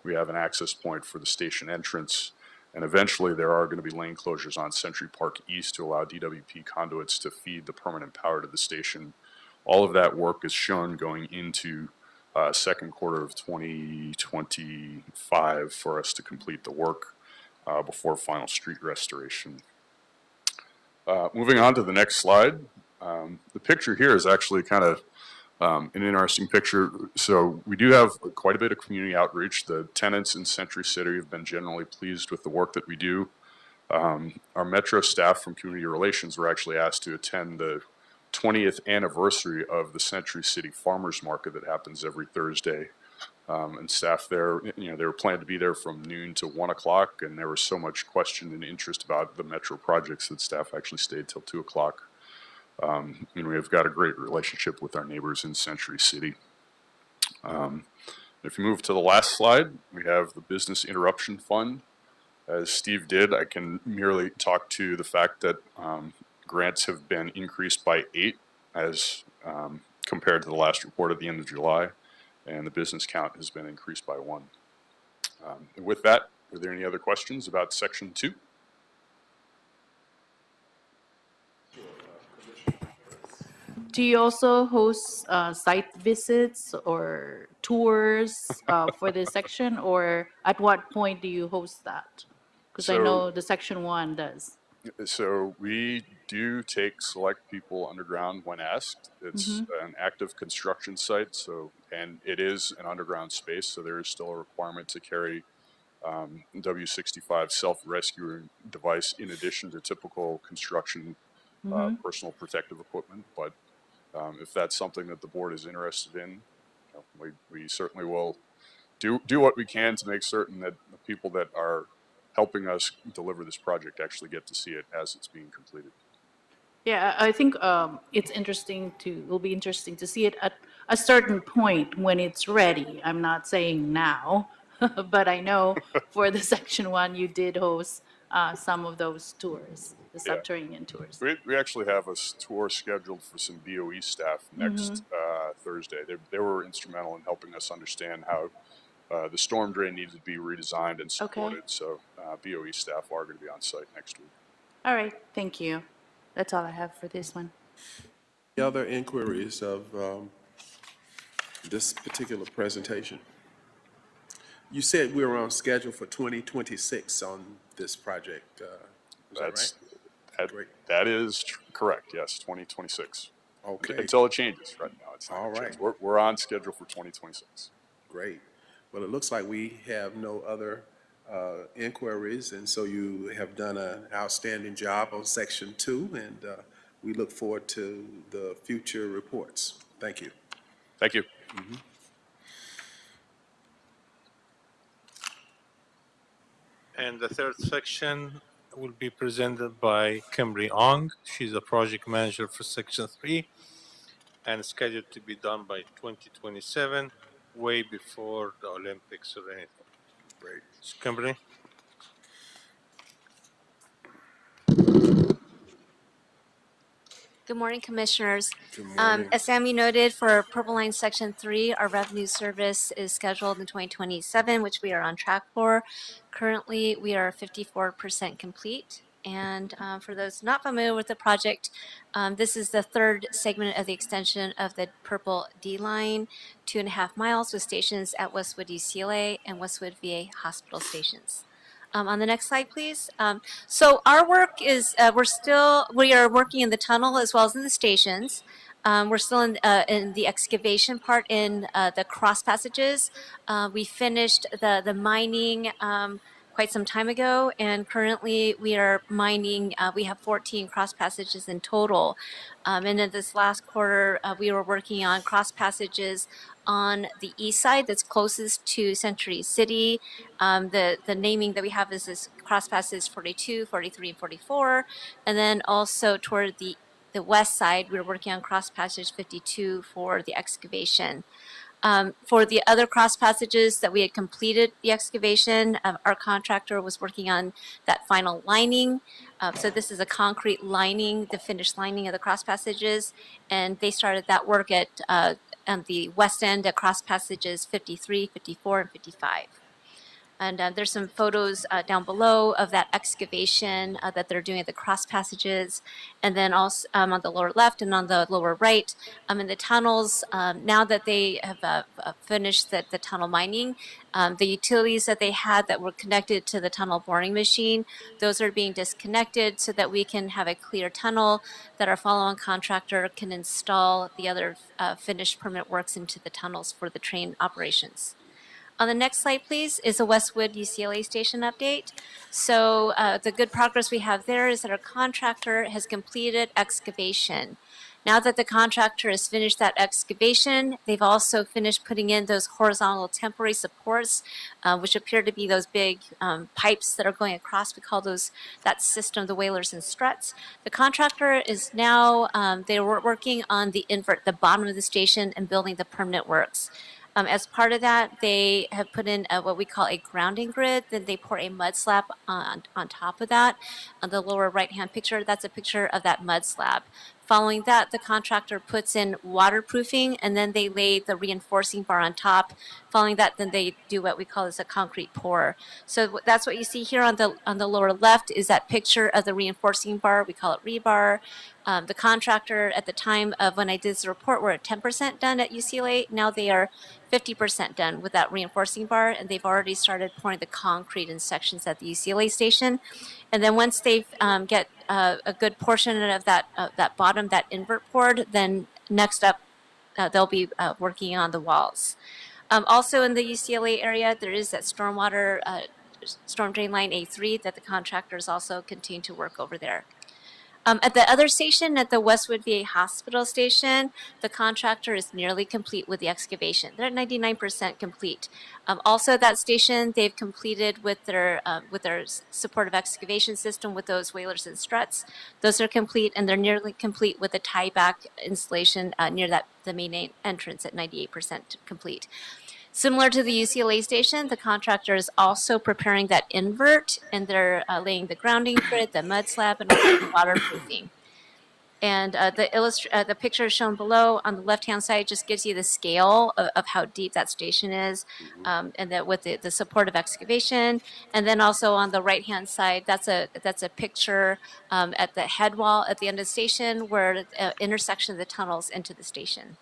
we have an access point for the station entrance. And eventually there are going to be lane closures on Century Park East to allow DWP conduits to feed the permanent power to the station. All of that work is shown going into second quarter of 2025 for us to complete the work before final street restoration. Moving on to the next slide. The picture here is actually kind of an interesting picture. So we do have quite a bit of community outreach. The tenants in Century City have been generally pleased with the work that we do. Our Metro staff from Community Relations were actually asked to attend the 20th anniversary of the Century City Farmers Market that happens every Thursday. And staff there, they were planning to be there from noon to 1 o'clock, and there was so much question and interest about the Metro projects that staff actually stayed till 2 o'clock. And we've got a great relationship with our neighbors in Century City. If you move to the last slide, we have the Business Interruption Fund. As Steve did, I can merely talk to the fact that grants have been increased by 8 as compared to the last report at the end of July, and the business count has been increased by 1. And with that, are there any other questions about Section 2? Do you also host site visits or tours for this section, or at what point do you host that? Because I know the Section 1 does. So we do take select people underground when asked. It's an active construction site, and it is an underground space, so there is still a requirement to carry W65 self-rescue device in addition to typical construction personal protective equipment. But if that's something that the board is interested in, we certainly will do what we can to make certain that the people that are helping us deliver this project actually get to see it as it's being completed. Yeah, I think will be interesting to see it at a certain point when it's ready. I'm not saying now, but I know for the Section 1 you did host some of those tours, the subterranean tours. We actually have a tour scheduled for some BOE staff next Thursday. They were instrumental in helping us understand how the storm drain needed to be redesigned and supported. So BOE staff are going to be on site next week. All right, thank you. That's all I have for this one. Any other inquiries of this particular presentation? You said we were on schedule for 2026 on this project. Is that right? Great. That is correct. Yes, 2026. Okay. Until it changes. Right now, it's not All right. change. We're on schedule for 2026. Great. Well, it looks like we have no other inquiries, and so you have done an outstanding job on Section 2, and we look forward to the future reports. Thank you. Thank you. And the third section will be presented by Kimberly Ong. She's a project manager for Section 3 and scheduled to be done by 2027, way before the Olympics or anything. Great. So, Kimberly? Good morning, Commissioners. Good morning. As Sammy noted, for Purple Line Section 3, our revenue service is scheduled in 2027, which we are on track for. Currently, we are 54% complete. And for those not familiar with the project, this is the third segment of the extension of the Purple D line, 2.5 miles with stations at Westwood UCLA and Westwood VA hospital stations. On the next slide, please. So our work is, we are working in the tunnel as well as in the stations. We're still in the excavation part in the cross passages. We finished the mining quite some time ago, and currently we are mining. We have 14 cross passages in total, and in this last quarter, we were working on cross passages on the east side that's closest to Century City. The naming that we have is this cross passages 42, 43, and 44, and then also toward the west side, we're working on cross passage 52 for the excavation. For the other cross passages that we had completed the excavation, our contractor was working on that final lining. So this is a concrete lining, the finished lining of the cross passages, and they started that work at on the west end at cross passages 53, 54, and 55. And there's some photos down below of that excavation that they're doing at the cross passages. And then also on the lower left and on the lower right, in the tunnels, now that they have finished the tunnel mining, the utilities that they had that were connected to the tunnel boring machine, those are being disconnected so that we can have a clear tunnel that our follow-on contractor can install the other finished permanent works into the tunnels for the train operations. On the next slide, please, is the Westwood UCLA station update. So the good progress we have there is that our contractor has completed excavation. Now that the contractor has finished that excavation, they've also finished putting in those horizontal temporary supports, which appear to be those big pipes that are going across. We call that system the whalers and struts. The contractor is now, they were working on the invert, the bottom of the station, and building the permanent works. As part of that, they have put in what we call a grounding grid. Then they pour a mud slab on top of that. On the lower right-hand picture, that's a picture of that mud slab. Following that, the contractor puts in waterproofing, and then they lay the reinforcing bar on top. Following that, then they do what we call as a concrete pour. So that's what you see here on the lower left is that picture of the reinforcing bar. We call it rebar. The contractor at the time of when I did this report were at 10% done at UCLA. Now they are 50% done with that reinforcing bar, and they've already started pouring the concrete in sections at the UCLA station. And then once they get a good portion of that bottom, that invert poured, then next up they'll be working on the walls. Also in the UCLA area, there is that stormwater storm drain line A3 that the contractors also continue to work over there. At the other station, at the Westwood VA Hospital station, the contractor is nearly complete with the excavation. They're at 99% complete. Also at that station, they've completed with their supportive excavation system with those whalers and struts. Those are complete, and they're nearly complete with the tieback installation near the main entrance at 98% complete. Similar to the UCLA station, the contractor is also preparing that invert, and they're laying the grounding grid, the mud slab, and waterproofing. And the picture shown below on the left-hand side just gives you the scale of how deep that station is, and that with the support of excavation. And then also on the right-hand side, that's a picture at the head wall at the end of the station, where the intersection of the tunnels into the station.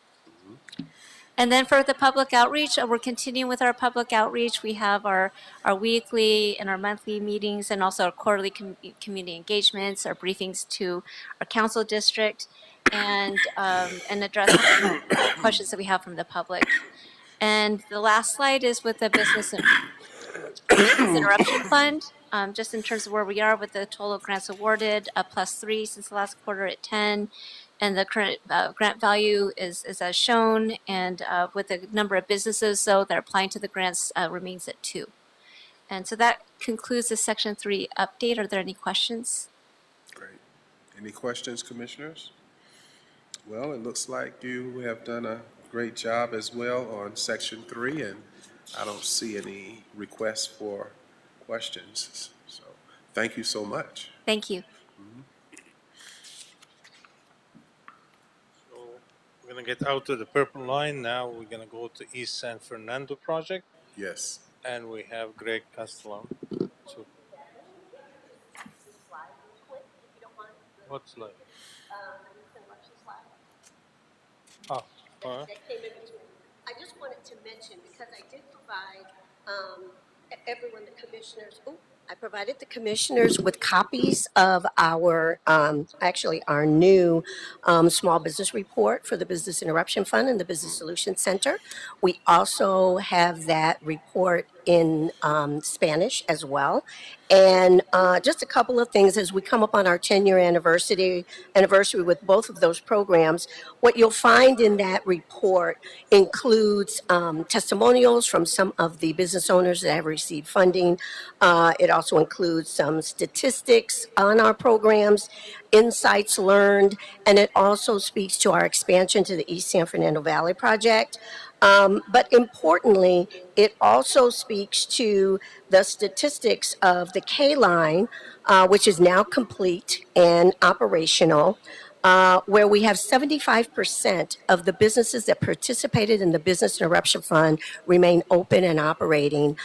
And then for the public outreach, we're continuing with our public outreach. We have our weekly and our monthly meetings, and also our quarterly community engagements, our briefings to our council district, and address questions that we have from the public. And the last slide is with the business interruption fund. Just in terms of where we are with the total grants awarded, +3 since the last quarter at 10. And the current grant value is as shown, and with the number of businesses, though, that are applying to the grants remains at 2. And so that concludes the Section 3 update. Are there any questions? Great. Any questions, commissioners? Well, it looks like you have done a great job as well on Section 3, and I don't see any requests for questions. So thank you so much. Thank you. We're going to get out of the purple line. Now we're going to go to East San Fernando project. Yes. And we have Greg Castellano. So, what slide? Oh, all right. I just wanted to mention, because I did provide everyone, the commissioners, I provided the commissioners with copies of our, actually our new small business report for the Business Interruption Fund and the Business Solutions Center. We also have that report in Spanish as well. And just a couple of things as we come up on our 10-year anniversary with both of those programs. What you'll find in that report includes testimonials from some of the business owners that have received funding. It also includes some statistics on our programs, insights learned, and it also speaks to our expansion to the East San Fernando Valley project. But importantly, it also speaks to the statistics of the K line, which is now complete and operational, where we have 75% of the businesses that participated in the Business Interruption Fund remain open and operating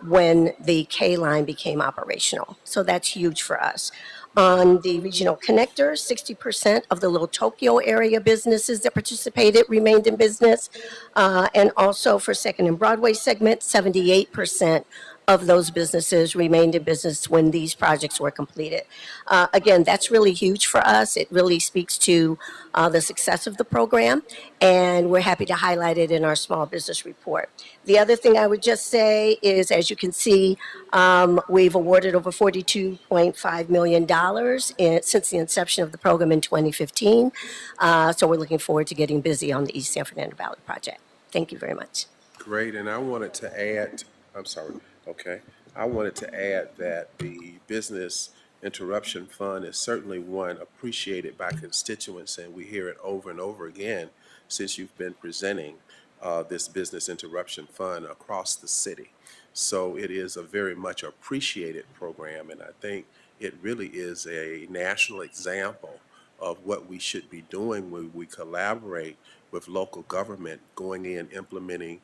when the K line became operational. So that's huge for us. On the regional connector, 60% of the Little Tokyo area businesses that participated remained in business. And also for Second and Broadway segment, 78% of those businesses remained in business when these projects were completed. Again, that's really huge for us. It really speaks to the success of the program, and we're happy to highlight it in our small business report. The other thing I would just say is, as you can see, we've awarded over $42.5 million since the inception of the program in 2015. So we're looking forward to getting busy on the East San Fernando Valley project. Thank you very much. Great, and I wanted to add, I'm sorry, okay. I wanted to add that the Business Interruption Fund is certainly one appreciated by constituents, and we hear it over and over again since you've been presenting this Business Interruption Fund across the city. So it is a very much appreciated program, and I think it really is a national example of what we should be doing when we collaborate with local government, going in, implementing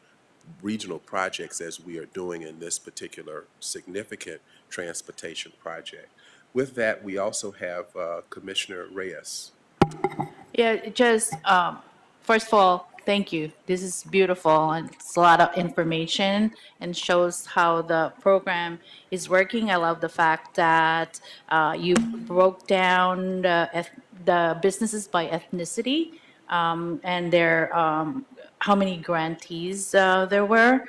regional projects as we are doing in this particular significant transportation project. With that, we also have Commissioner Reyes. Yeah, just first of all, thank you. This is beautiful, and it's a lot of information and shows how the program is working. I love the fact that you broke down the businesses by ethnicity and their how many grantees there were.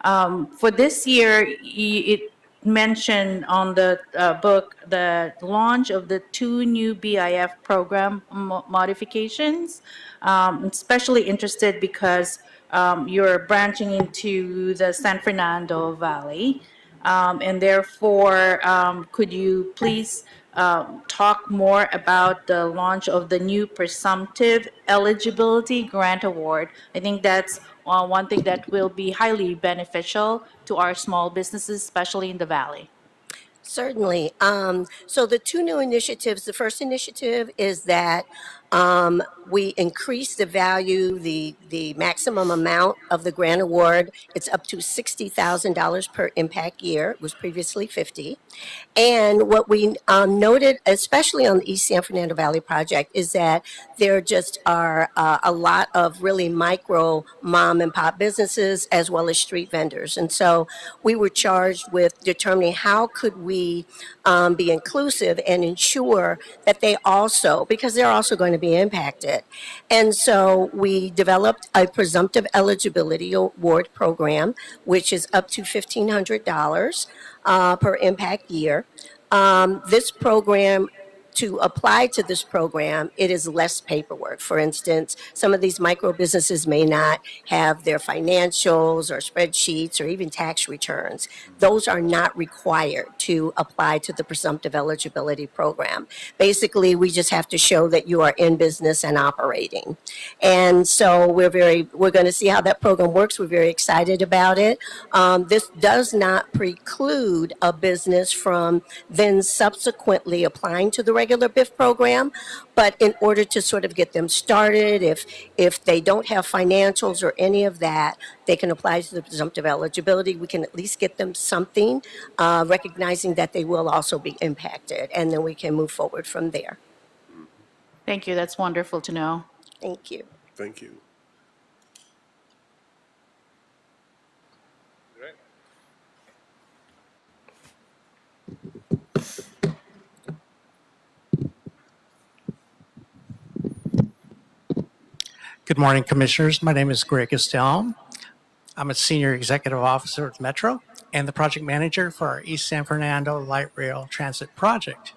For this year, it mentioned on the book the launch of the 2 new BIF program modifications. Especially interested because you're branching into the San Fernando Valley. And therefore, could you please talk more about the launch of the new Presumptive Eligibility Grant Award? I think that's one thing that will be highly beneficial to our small businesses, especially in the Valley. Certainly. So the 2 new initiatives, the first initiative is that we increase the value, the maximum amount of the grant award. It's up to $60,000 per impact year. It was previously $50,000. And what we noted, especially on the East San Fernando Valley project, is that there just are a lot of really micro mom and pop businesses as well as street vendors. And so we were charged with determining how could we be inclusive and ensure that they also, because they're also going to be impacted. And so we developed a presumptive eligibility award program, which is up to $1,500 per impact year. This program, to apply to this program, it is less paperwork. For instance, some of these micro businesses may not have their financials or spreadsheets or even tax returns. Those are not required to apply to the presumptive eligibility program. Basically, we just have to show that you are in business and operating. And so we're going to see how that program works. We're very excited about it. This does not preclude a business from then subsequently applying to the regular BIF program, but in order to sort of get them started, if they don't have financials or any of that, they can apply to the presumptive eligibility. We can at least get them something, recognizing that they will also be impacted, and then we can move forward from there. Thank you. That's wonderful to know. Thank you. Thank you. Good morning, Commissioners. My name is Greg Estelle. I'm a Senior Executive Officer at Metro. and the project manager for our East San Fernando Light Rail Transit project.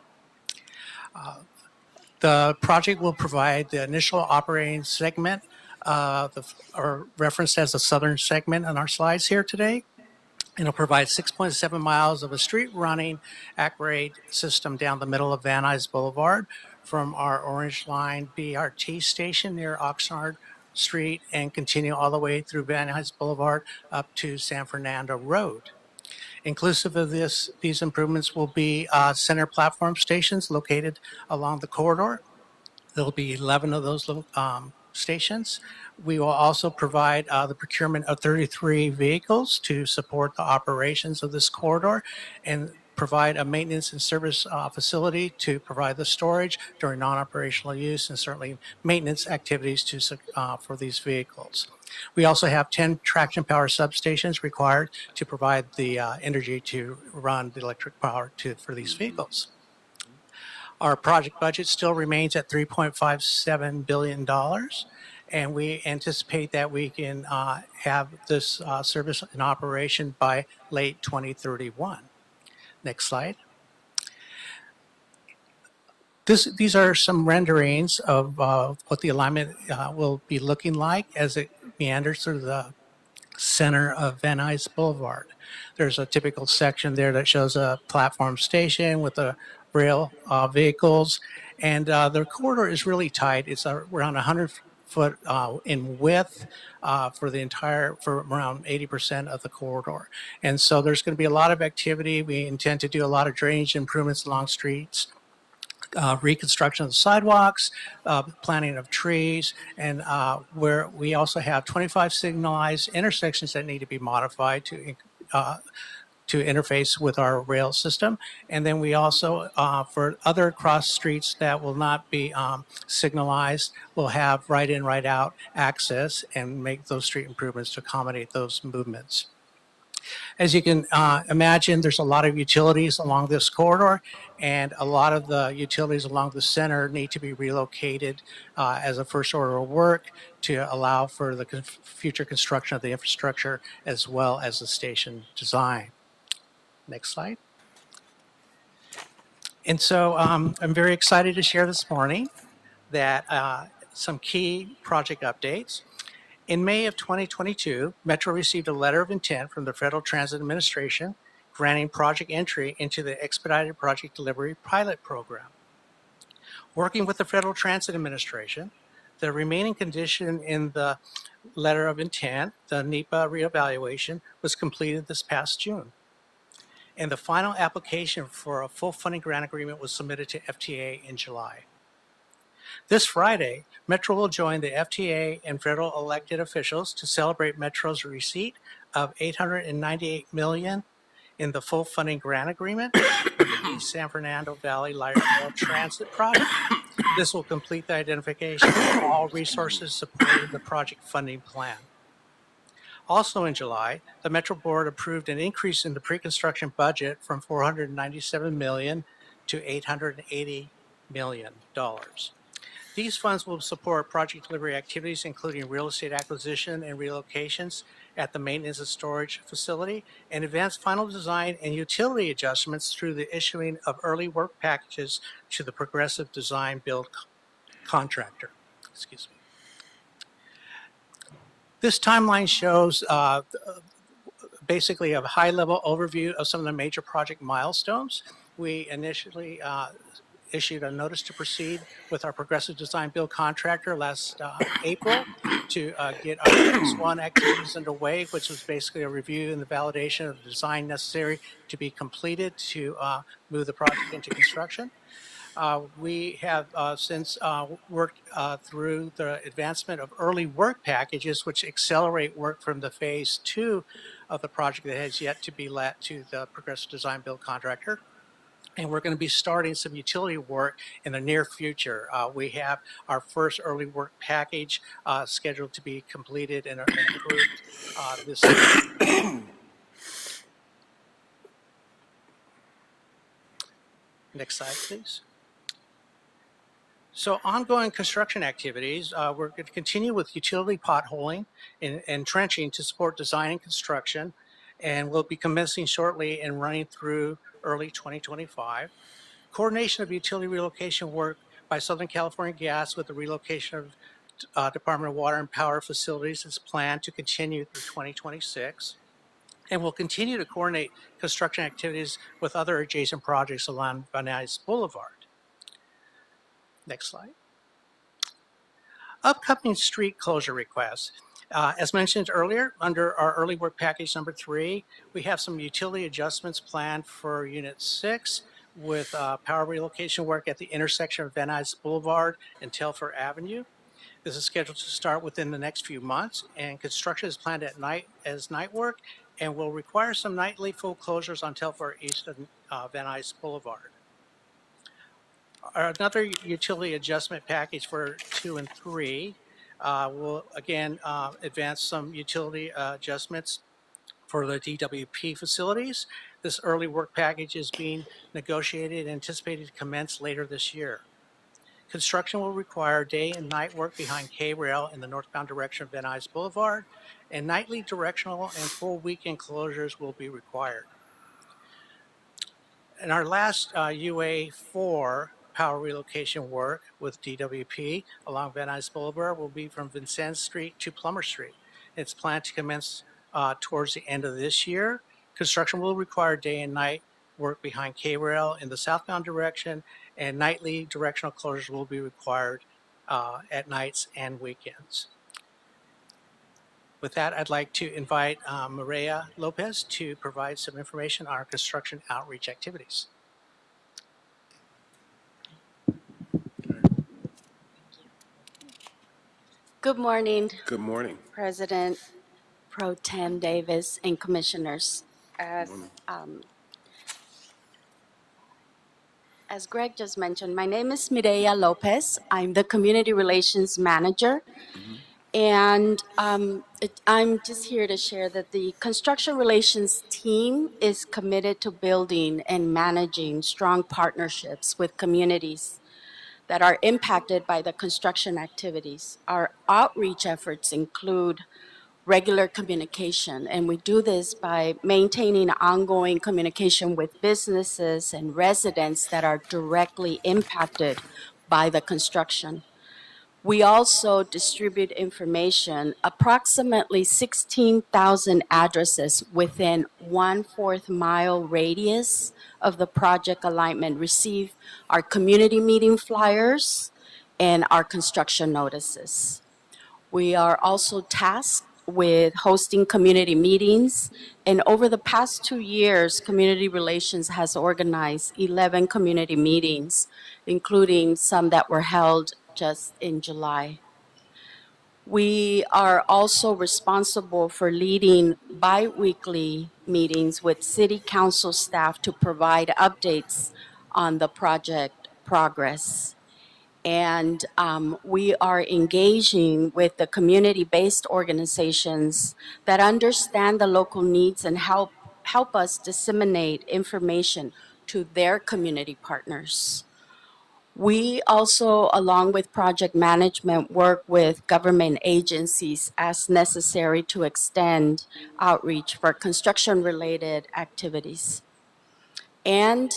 The project will provide the initial operating segment, or referenced as the southern segment on our slides here today. It'll provide 6.7 miles of a street running at-grade system down the middle of Van Nuys Boulevard from our Orange Line BRT station near Oxnard Street and continue all the way through Van Nuys Boulevard up to San Fernando Road. Inclusive of these improvements will be center platform stations located along the corridor. There'll be 11 of those little stations. We will also provide the procurement of 33 vehicles to support the operations of this corridor and provide a maintenance and service facility to provide the storage during non-operational use and certainly maintenance activities for these vehicles. We also have 10 traction power substations required to provide the energy to run the electric power for these vehicles. Our project budget still remains at $3.57 billion, and we anticipate that we can have this service in operation by late 2031. Next slide. These are some renderings of what the alignment will be looking like as it meanders through the center of Van Nuys Boulevard. There's a typical section there that shows a platform station with the rail vehicles, and the corridor is really tight. It's around 100 foot in width for around 80% of the corridor. And so there's going to be a lot of activity. We intend to do a lot of drainage improvements along streets, reconstruction of the sidewalks, planting of trees, and where we also have 25 signalized intersections that need to be modified to interface with our rail system. And then we also, for other cross streets that will not be signalized, will have right in, right out access and make those street improvements to accommodate those movements. As you can imagine, there's a lot of utilities along this corridor, and a lot of the utilities along the center need to be relocated as a first order of work to allow for the future construction of the infrastructure as well as the station design. Next slide. And so I'm very excited to share this morning that some key project updates. In May of 2022, Metro received a letter of intent from the Federal Transit Administration granting project entry into the Expedited Project Delivery Pilot Program. Working with the Federal Transit Administration, the remaining condition in the letter of intent, the NEPA reevaluation, was completed this past June. And the final application for a full funding grant agreement was submitted to FTA in July. This Friday, Metro will join the FTA and federal elected officials to celebrate Metro's receipt of $898 million in the full funding grant agreement for the East San Fernando Valley Light Rail Transit project. This will complete the identification of all resources supporting the project funding plan. Also in July, the Metro Board approved an increase in the pre-construction budget from $497 million to $880 million. These funds will support project delivery activities, including real estate acquisition and relocations at the maintenance and storage facility, and advance final design and utility adjustments through the issuing of early work packages to the Progressive Design Build contractor. Excuse me. This timeline shows basically a high-level overview of some of the major project milestones. We initially issued a notice to proceed with our Progressive Design Build contractor last April to get our phase one activities underway, which was basically a review and the validation of the design necessary to be completed to move the project into construction. We have since worked through the advancement of early work packages, which accelerate work from the phase two of the project that has yet to be let to the Progressive Design Build contractor. And we're going to be starting some utility work in the near future. We have our first early work package scheduled to be completed and approved this year. Next slide, please. So ongoing construction activities, we're going to continue with utility potholing and trenching to support design and construction. and will be commencing shortly and running through early 2025. Coordination of utility relocation work by Southern California Gas with the relocation of Department of Water and Power facilities is planned to continue through 2026, and will continue to coordinate construction activities with other adjacent projects along Van Nuys Boulevard. Next slide. Upcoming street closure requests. As mentioned earlier, under our early work package number 3, we have some utility adjustments planned for Unit 6 with power relocation work at the intersection of Van Nuys Boulevard and Telfair Avenue. This is scheduled to start within the next few months, and construction is planned at night as night work and will require some nightly full closures on Telfair east of Van Nuys Boulevard. Another utility adjustment package for 2 and 3 will again advance some utility adjustments for the DWP facilities. This early work package is being negotiated and anticipated to commence later this year. Construction will require day and night work behind K-Rail in the northbound direction of Van Nuys Boulevard, and nightly directional and full weekend closures will be required. And our last UA4 power relocation work with DWP along Van Nuys Boulevard will be from Vincennes Street to Plummer Street. It's planned to commence towards the end of this year. Construction will require day and night work behind K-Rail in the southbound direction, and nightly directional closures will be required at nights and weekends. With that, I'd like to invite Maria Lopez to provide some information on our construction outreach activities. Good morning, Good morning. President Pro Tem Davis and Commissioners. As Greg just mentioned, my name is Mireya Lopez. I'm the Community Relations Manager. And I'm just here to share that the Construction Relations team is committed to building and managing strong partnerships with communities that are impacted by the construction activities. Our outreach efforts include regular communication, and we do this by maintaining ongoing communication with businesses and residents that are directly impacted by the construction. We also distribute information. Approximately 16,000 addresses within 1/4 mile radius of the project alignment receive our community meeting flyers and our construction notices. We are also tasked with hosting community meetings, and over the past 2 years, Community Relations has organized 11 community meetings, including some that were held just in July. We are also responsible for leading bi-weekly meetings with City Council staff to provide updates on the project progress. And we are engaging with the community-based organizations that understand the local needs and help us disseminate information to their community partners. We also, along with project management, work with government agencies as necessary to extend outreach for construction-related activities. And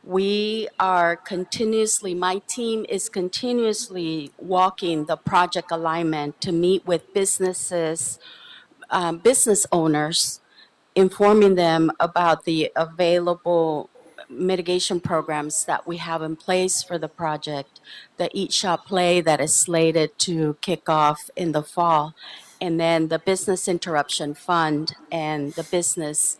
we are continuously, my team is continuously walking the project alignment to meet with businesses, business owners, informing them about the available mitigation programs that we have in place for the project, the Eat Shop Play that is slated to kick off in the fall, and then the Business Interruption Fund and the Business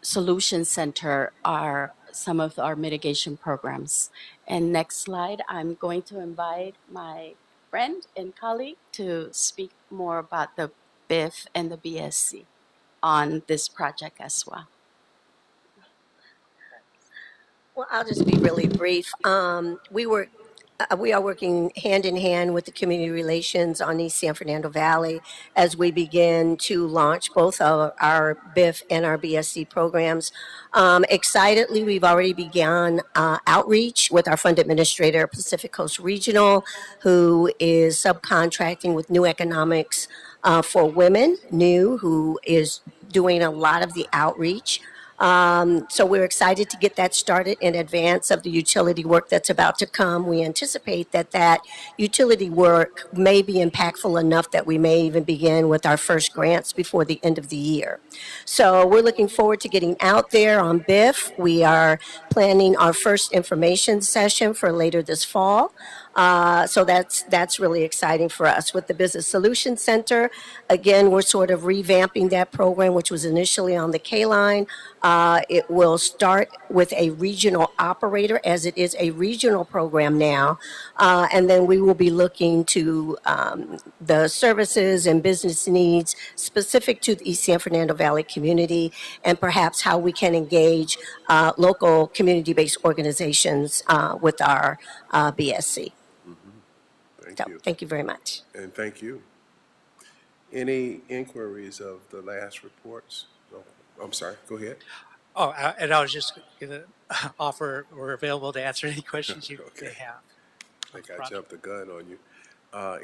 Solution Center are some of our mitigation programs. And next slide, I'm going to invite my friend and colleague to speak more about the BIF and the BSC on this project as well. Well, I'll just be really brief. We are working hand in hand with the community relations on East San Fernando Valley as we begin to launch both of our BIF and our BSC programs. Excitedly, we've already begun outreach with our fund administrator, Pacific Coast Regional, who is subcontracting with New Economics for women, new, who is doing a lot of the outreach. So we're excited to get that started in advance of the utility work that's about to come. We anticipate that that utility work may be impactful enough that we may even begin with our first grants before the end of the year. So we're looking forward to getting out there on BIF. We are planning our first information session for later this fall. So that's really exciting for us. With the Business Solutions Center, again, we're sort of revamping that program, which was initially on the K line. It will start with a regional operator, as it is a regional program now, and then we will be looking to the services and business needs specific to the East San Fernando Valley community, and perhaps how we can engage local community-based organizations with our BSC. Thank you. Thank you very much. And thank you. Any inquiries of the last reports? No. I'm sorry, go ahead. Oh, and I was just going to offer, we're available to answer any questions you may have. I think I jumped the gun on you.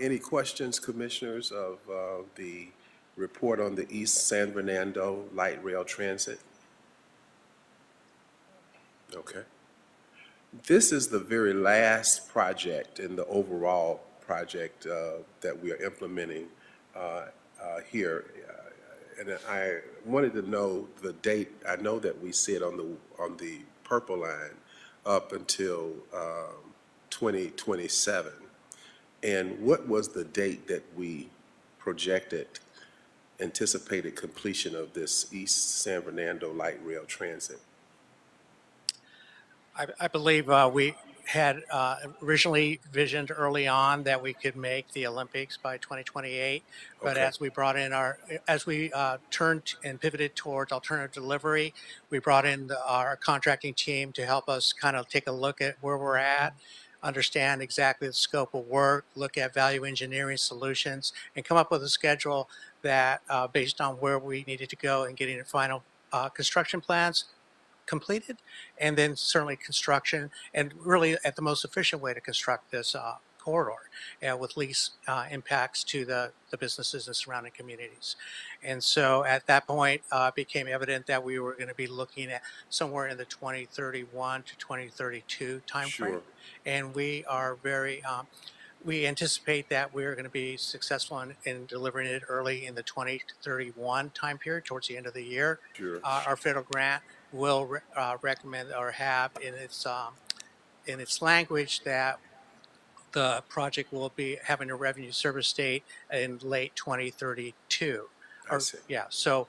Any questions, commissioners, of the report on the East San Fernando Light Rail Transit? Okay. This is the very last project in the overall project that we are implementing here. And I wanted to know the date. I know that we said on the purple line up until 2027. And what was the date that we projected, anticipated completion of this East San Fernando Light Rail Transit? I believe we had originally visioned early on that we could make the Olympics by 2028, but Okay. as we brought in as we turned and pivoted towards alternative delivery, we brought in our contracting team to help us kind of take a look at where we're at, understand exactly the scope of work, look at value engineering solutions, and come up with a schedule that based on where we needed to go and getting the final construction plans completed, and then certainly construction, and really at the most efficient way to construct this corridor with least impacts to the businesses and surrounding communities. And so at that point, it became evident that we were going to be looking at somewhere in the 2031 to 2032 timeframe. Sure. And we are very we anticipate that we're going to be successful in delivering it early in the 2031 time period, towards the end of the year. Sure. Our federal grant will recommend or have in its language that the project will be having a revenue service date in late 2032. I see. Yeah, so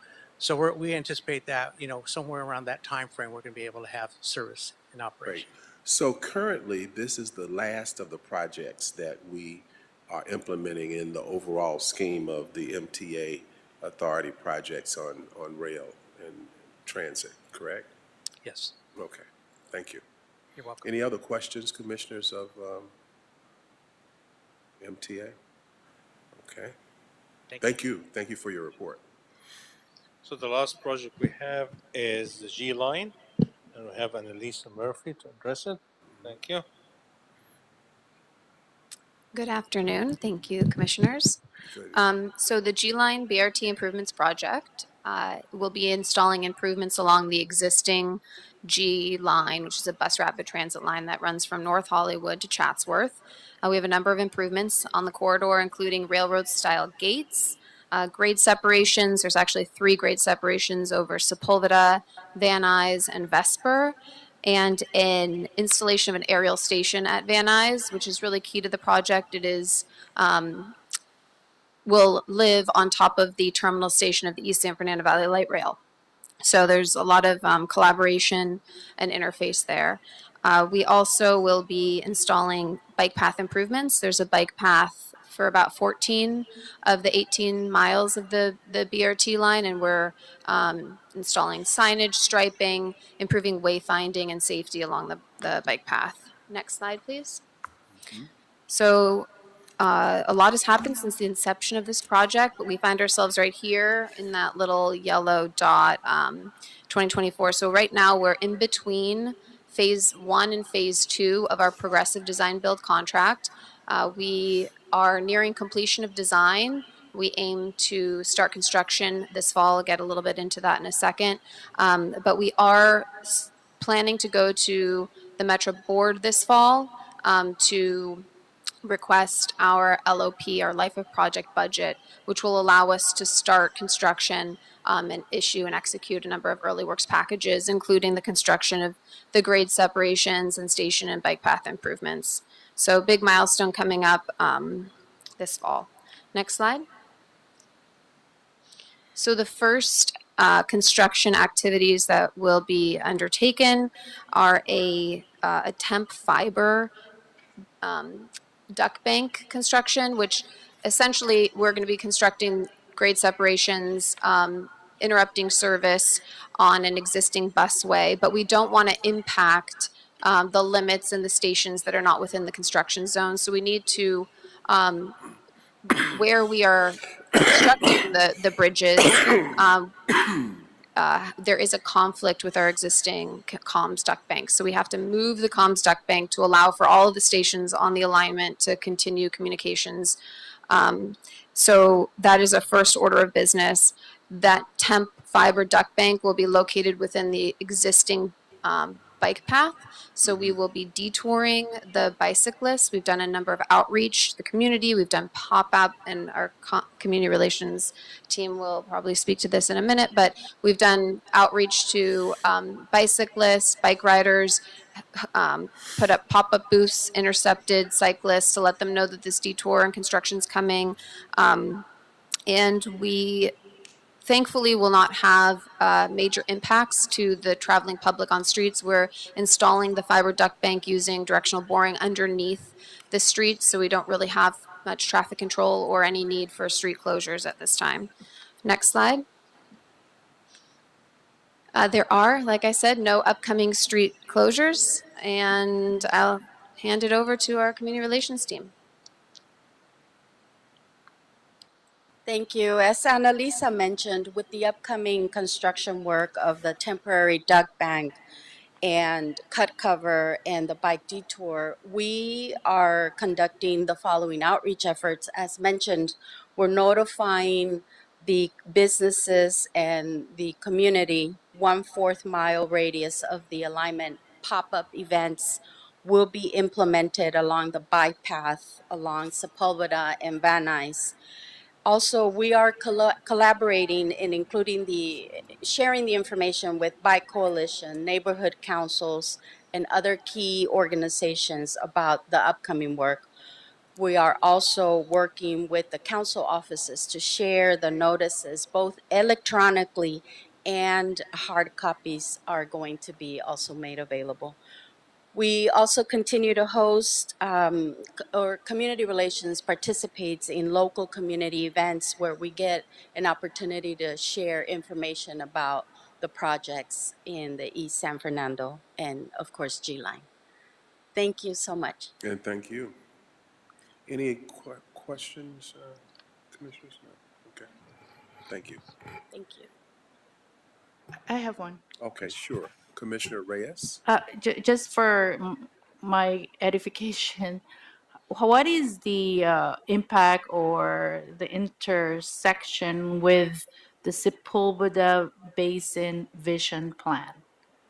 we anticipate that, somewhere around that time frame, we're going to be able to have service in operation. Great. So currently, this is the last of the projects that we are implementing in the overall scheme of the MTA Authority projects on rail and transit, correct? Yes. Okay, thank you. You're welcome. Any other questions, commissioners of MTA? Okay. Thank you. Thank you for your report. So the last project we have is the G line, and we have Annalisa Murphy to address it. Thank you. Good afternoon. Thank you, commissioners. So the G-Line BRT Improvements Project will be installing improvements along the existing G line, which is a bus rapid transit line that runs from North Hollywood to Chatsworth. We have a number of improvements on the corridor, including railroad-style gates, grade separations. There's actually 3 grade separations over Sepulveda, Van Nuys, and Vesper, and an installation of an aerial station at Van Nuys, which is really key to the project. It is will live on top of the terminal station of the East San Fernando Valley Light Rail. So there's a lot of collaboration and interface there. We also will be installing bike path improvements. There's a bike path for about 14 of the 18 miles of the BRT line, and we're installing signage, striping, improving wayfinding and safety along the bike path. Next slide, please. So a lot has happened since the inception of this project, but we find ourselves right here in that little yellow dot, 2024. So right now we're in between phase 1 and phase 2 of our progressive design build contract. We are nearing completion of design. We aim to start construction this fall. I'll get a little bit into that in a second. But we are planning to go to the Metro Board this fall to request our LOP, our Life of Project budget, which will allow us to start construction and issue and execute a number of early works packages, including the construction of the grade separations and station and bike path improvements. So big milestone coming up this fall. Next slide. So the first construction activities that will be undertaken are a temp fiber duct bank construction, which essentially we're going to be constructing grade separations, interrupting service on an existing busway, but we don't want to impact the limits and the stations that are not within the construction zone. So we need to, where we are constructing the bridges, there is a conflict with our existing comms duct bank. So we have to move the comms duct bank to allow for all of the stations on the alignment to continue communications. So that is a first order of business. That temp fiber duct bank will be located within the existing bike path. So we will be detouring the bicyclists. We've done a number of outreach to the community. We've done pop-up, and our community relations team will probably speak to this in a minute, but we've done outreach to bicyclists, bike riders, put up pop-up booths, intercepted cyclists to let them know that this detour and construction's coming. And we thankfully will not have major impacts to the traveling public on streets. We're installing the fiber duct bank using directional boring underneath the streets, so we don't really have much traffic control or any need for street closures at this time. Next slide. There are, like I said, no upcoming street closures, and I'll hand it over to our community relations team. Thank you. As Annalisa mentioned, with the upcoming construction work of the temporary duct bank and cut cover and the bike detour, we are conducting the following outreach efforts. As mentioned, we're notifying the businesses and the community 1/4 mile radius of the alignment. Pop-up events will be implemented along the bike path along Sepulveda and Van Nuys. Also, we are collaborating and including sharing the information with Bike Coalition, neighborhood councils, and other key organizations about the upcoming work. We are also working with the council offices to share the notices, both electronically and hard copies are going to be also made available. We also continue to host, or community relations participates in local community events where we get an opportunity to share information about the projects in the East San Fernando and, of course, G-Line. Thank you so much. And thank you. Any questions, Commissioners? No? Okay. Thank you. Thank you. I have one. Okay, sure. Commissioner Reyes? Just for my edification, what is the impact or the intersection with the Sepulveda Basin Vision Plan?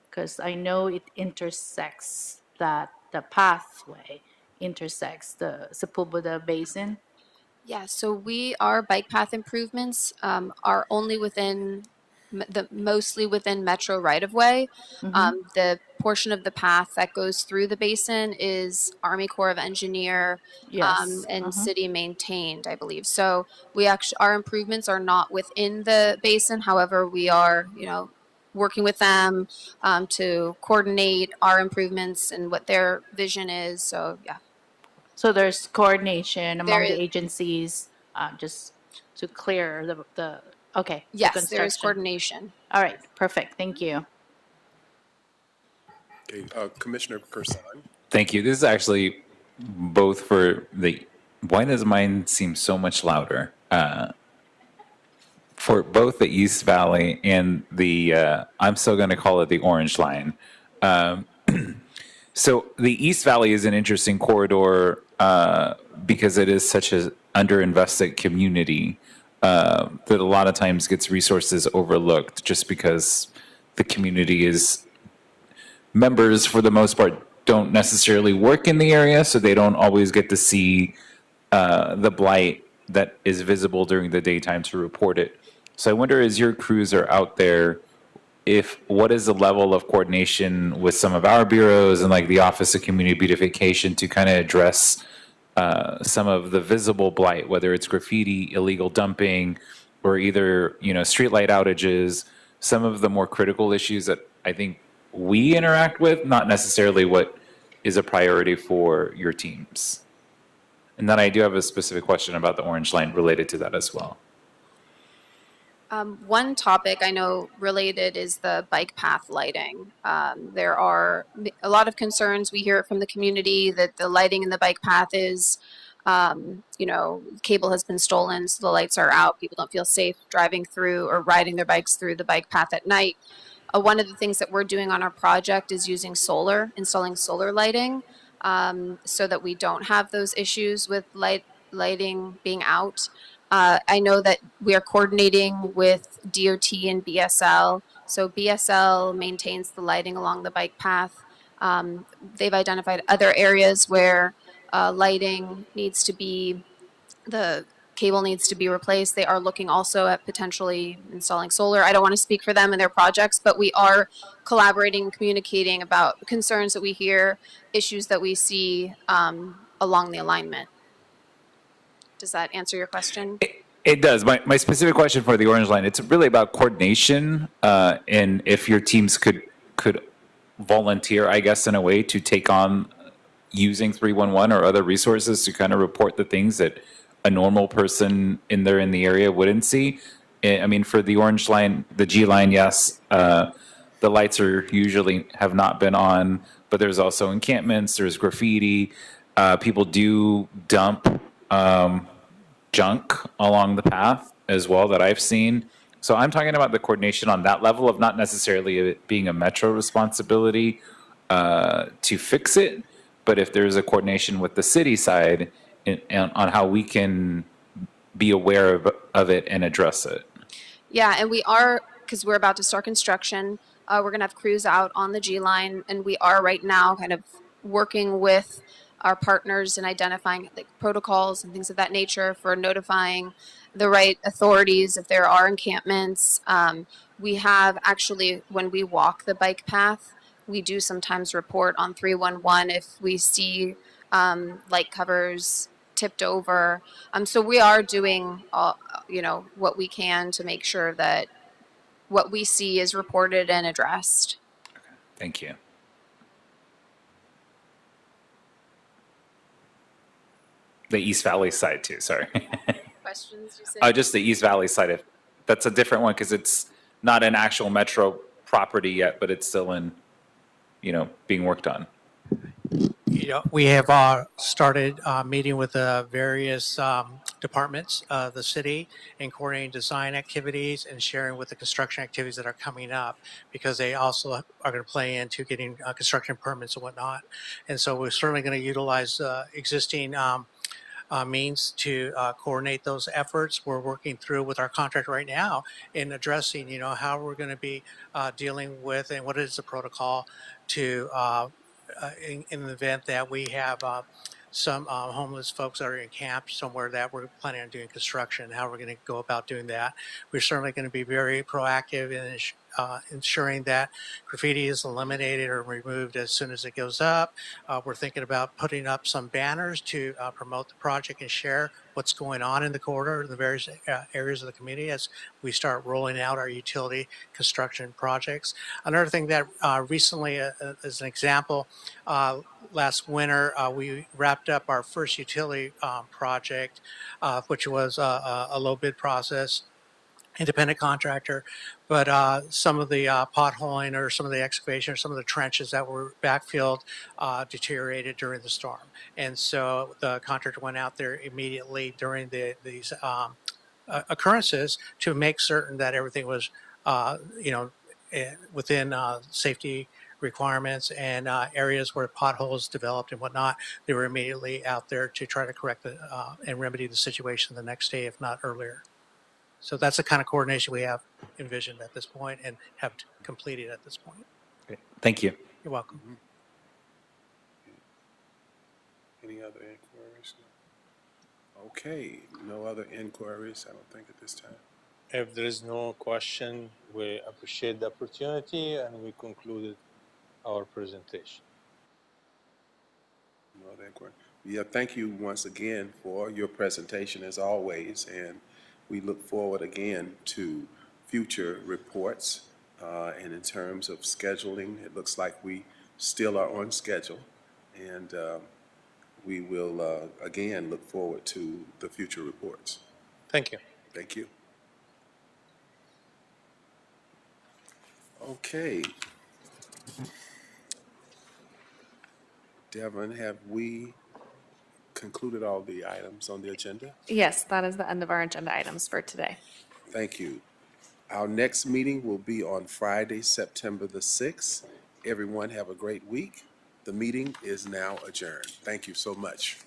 Because I know it intersects that the pathway intersects the Sepulveda Basin. Yeah, so our bike path improvements are only within mostly within Metro right-of-way. The portion of the path that goes through the basin is Army Corps of Engineer and city maintained, I believe. So our improvements are not within the basin. However, we are, working with them to coordinate our improvements and what their vision is. So yeah. So there's coordination among the agencies, just to clear the okay. Yes, there is coordination. All right, perfect. Thank you. Okay, Commissioner Kursan. Thank you. This is actually both for why does mine seem so much louder? For both the East Valley and the, I'm still going to call it the Orange Line. So the East Valley is an interesting corridor because it is such an underinvested community. that a lot of times gets resources overlooked just because the community is members, for the most part, don't necessarily work in the area, so they don't always get to see the blight that is visible during the daytime to report it. So I wonder, as your crews are out there, what is the level of coordination with some of our bureaus and like the Office of Community Beautification to kind of address some of the visible blight, whether it's graffiti, illegal dumping, or either, streetlight outages, some of the more critical issues that I think we interact with, not necessarily what is a priority for your teams. And then I do have a specific question about the orange line related to that as well. One topic I know related is the bike path lighting. There are a lot of concerns. We hear it from the community that the lighting in the bike path is, cable has been stolen, so the lights are out. People don't feel safe driving through or riding their bikes through the bike path at night. One of the things that we're doing on our project is using installing solar lighting, so that we don't have those issues with lighting being out. I know that we are coordinating with DOT and BSL. So BSL maintains the lighting along the bike path. They've identified other areas where lighting needs to be, the cable needs to be replaced. They are looking also at potentially installing solar. I don't want to speak for them and their projects, but we are collaborating and communicating about concerns that we hear, issues that we see along the alignment. Does that answer your question? It does. My specific question for the orange line, it's really about coordination, and if your teams could volunteer, I guess, in a way to take on using 311 or other resources to kind of report the things that a normal person in the area wouldn't see. I mean, for the orange line, the G line, yes, the lights have not been on, but there's also encampments, there's graffiti, people do dump junk along the path as well that I've seen. So I'm talking about the coordination on that level of not necessarily it being a metro responsibility to fix it, but if there's a coordination with the city side on how we can be aware of it and address it. Yeah, and we are, because we're about to start construction, we're going to have crews out on the G line, and we are right now kind of working with our partners and identifying like protocols and things of that nature for notifying the right authorities if there are encampments. We have actually, when we walk the bike path, we do sometimes report on 311 if we see light covers tipped over. So we are doing, what we can to make sure that what we see is reported and addressed. Thank you. The East Valley side too, sorry. Questions, you said? Just the East Valley side. That's a different one because it's not an actual metro property yet, but it's still in, being worked on. We have started meeting with the various departments of the city and coordinating design activities and sharing with the construction activities that are coming up, because they also are going to play into getting construction permits and whatnot. And so we're certainly going to utilize existing means to coordinate those efforts. We're working through with our contractor right now in addressing, how we're going to be dealing with and what is the protocol to in the event that we have some homeless folks that are encamped somewhere that we're planning on doing construction, how we're going to go about doing that. We're certainly going to be very proactive in ensuring that graffiti is eliminated or removed as soon as it goes up. We're thinking about putting up some banners to promote the project and share what's going on in the corridor in the various areas of the community as we start rolling out our utility construction projects. Another thing that recently, as an example, last winter, we wrapped up our first utility project, which was a low bid process, independent contractor, but some of the potholing or some of the excavation or some of the trenches that were backfilled deteriorated during the storm. And so the contractor went out there immediately during these occurrences to make certain that everything was, within safety requirements, and areas where potholes developed and whatnot, they were immediately out there to try to correct and remedy the situation the next day, if not earlier. So that's the kind of coordination we have envisioned at this point and have completed at this point. Great. Thank you. You're welcome. Any other inquiries? Okay, no other inquiries, I don't think at this time. If there is no question, we appreciate the opportunity and we concluded our presentation. No other inquiry. Yeah, thank you once again for your presentation as always, and we look forward again to future reports. And in terms of scheduling, it looks like we still are on schedule, and we will again look forward to the future reports. Thank you. Thank you. Okay. Devin, have we concluded all the items on the agenda? Yes, that is the end of our agenda items for today. Thank you. Our next meeting will be on Friday, September the 6th. Everyone have a great week. The meeting is now adjourned. Thank you so much.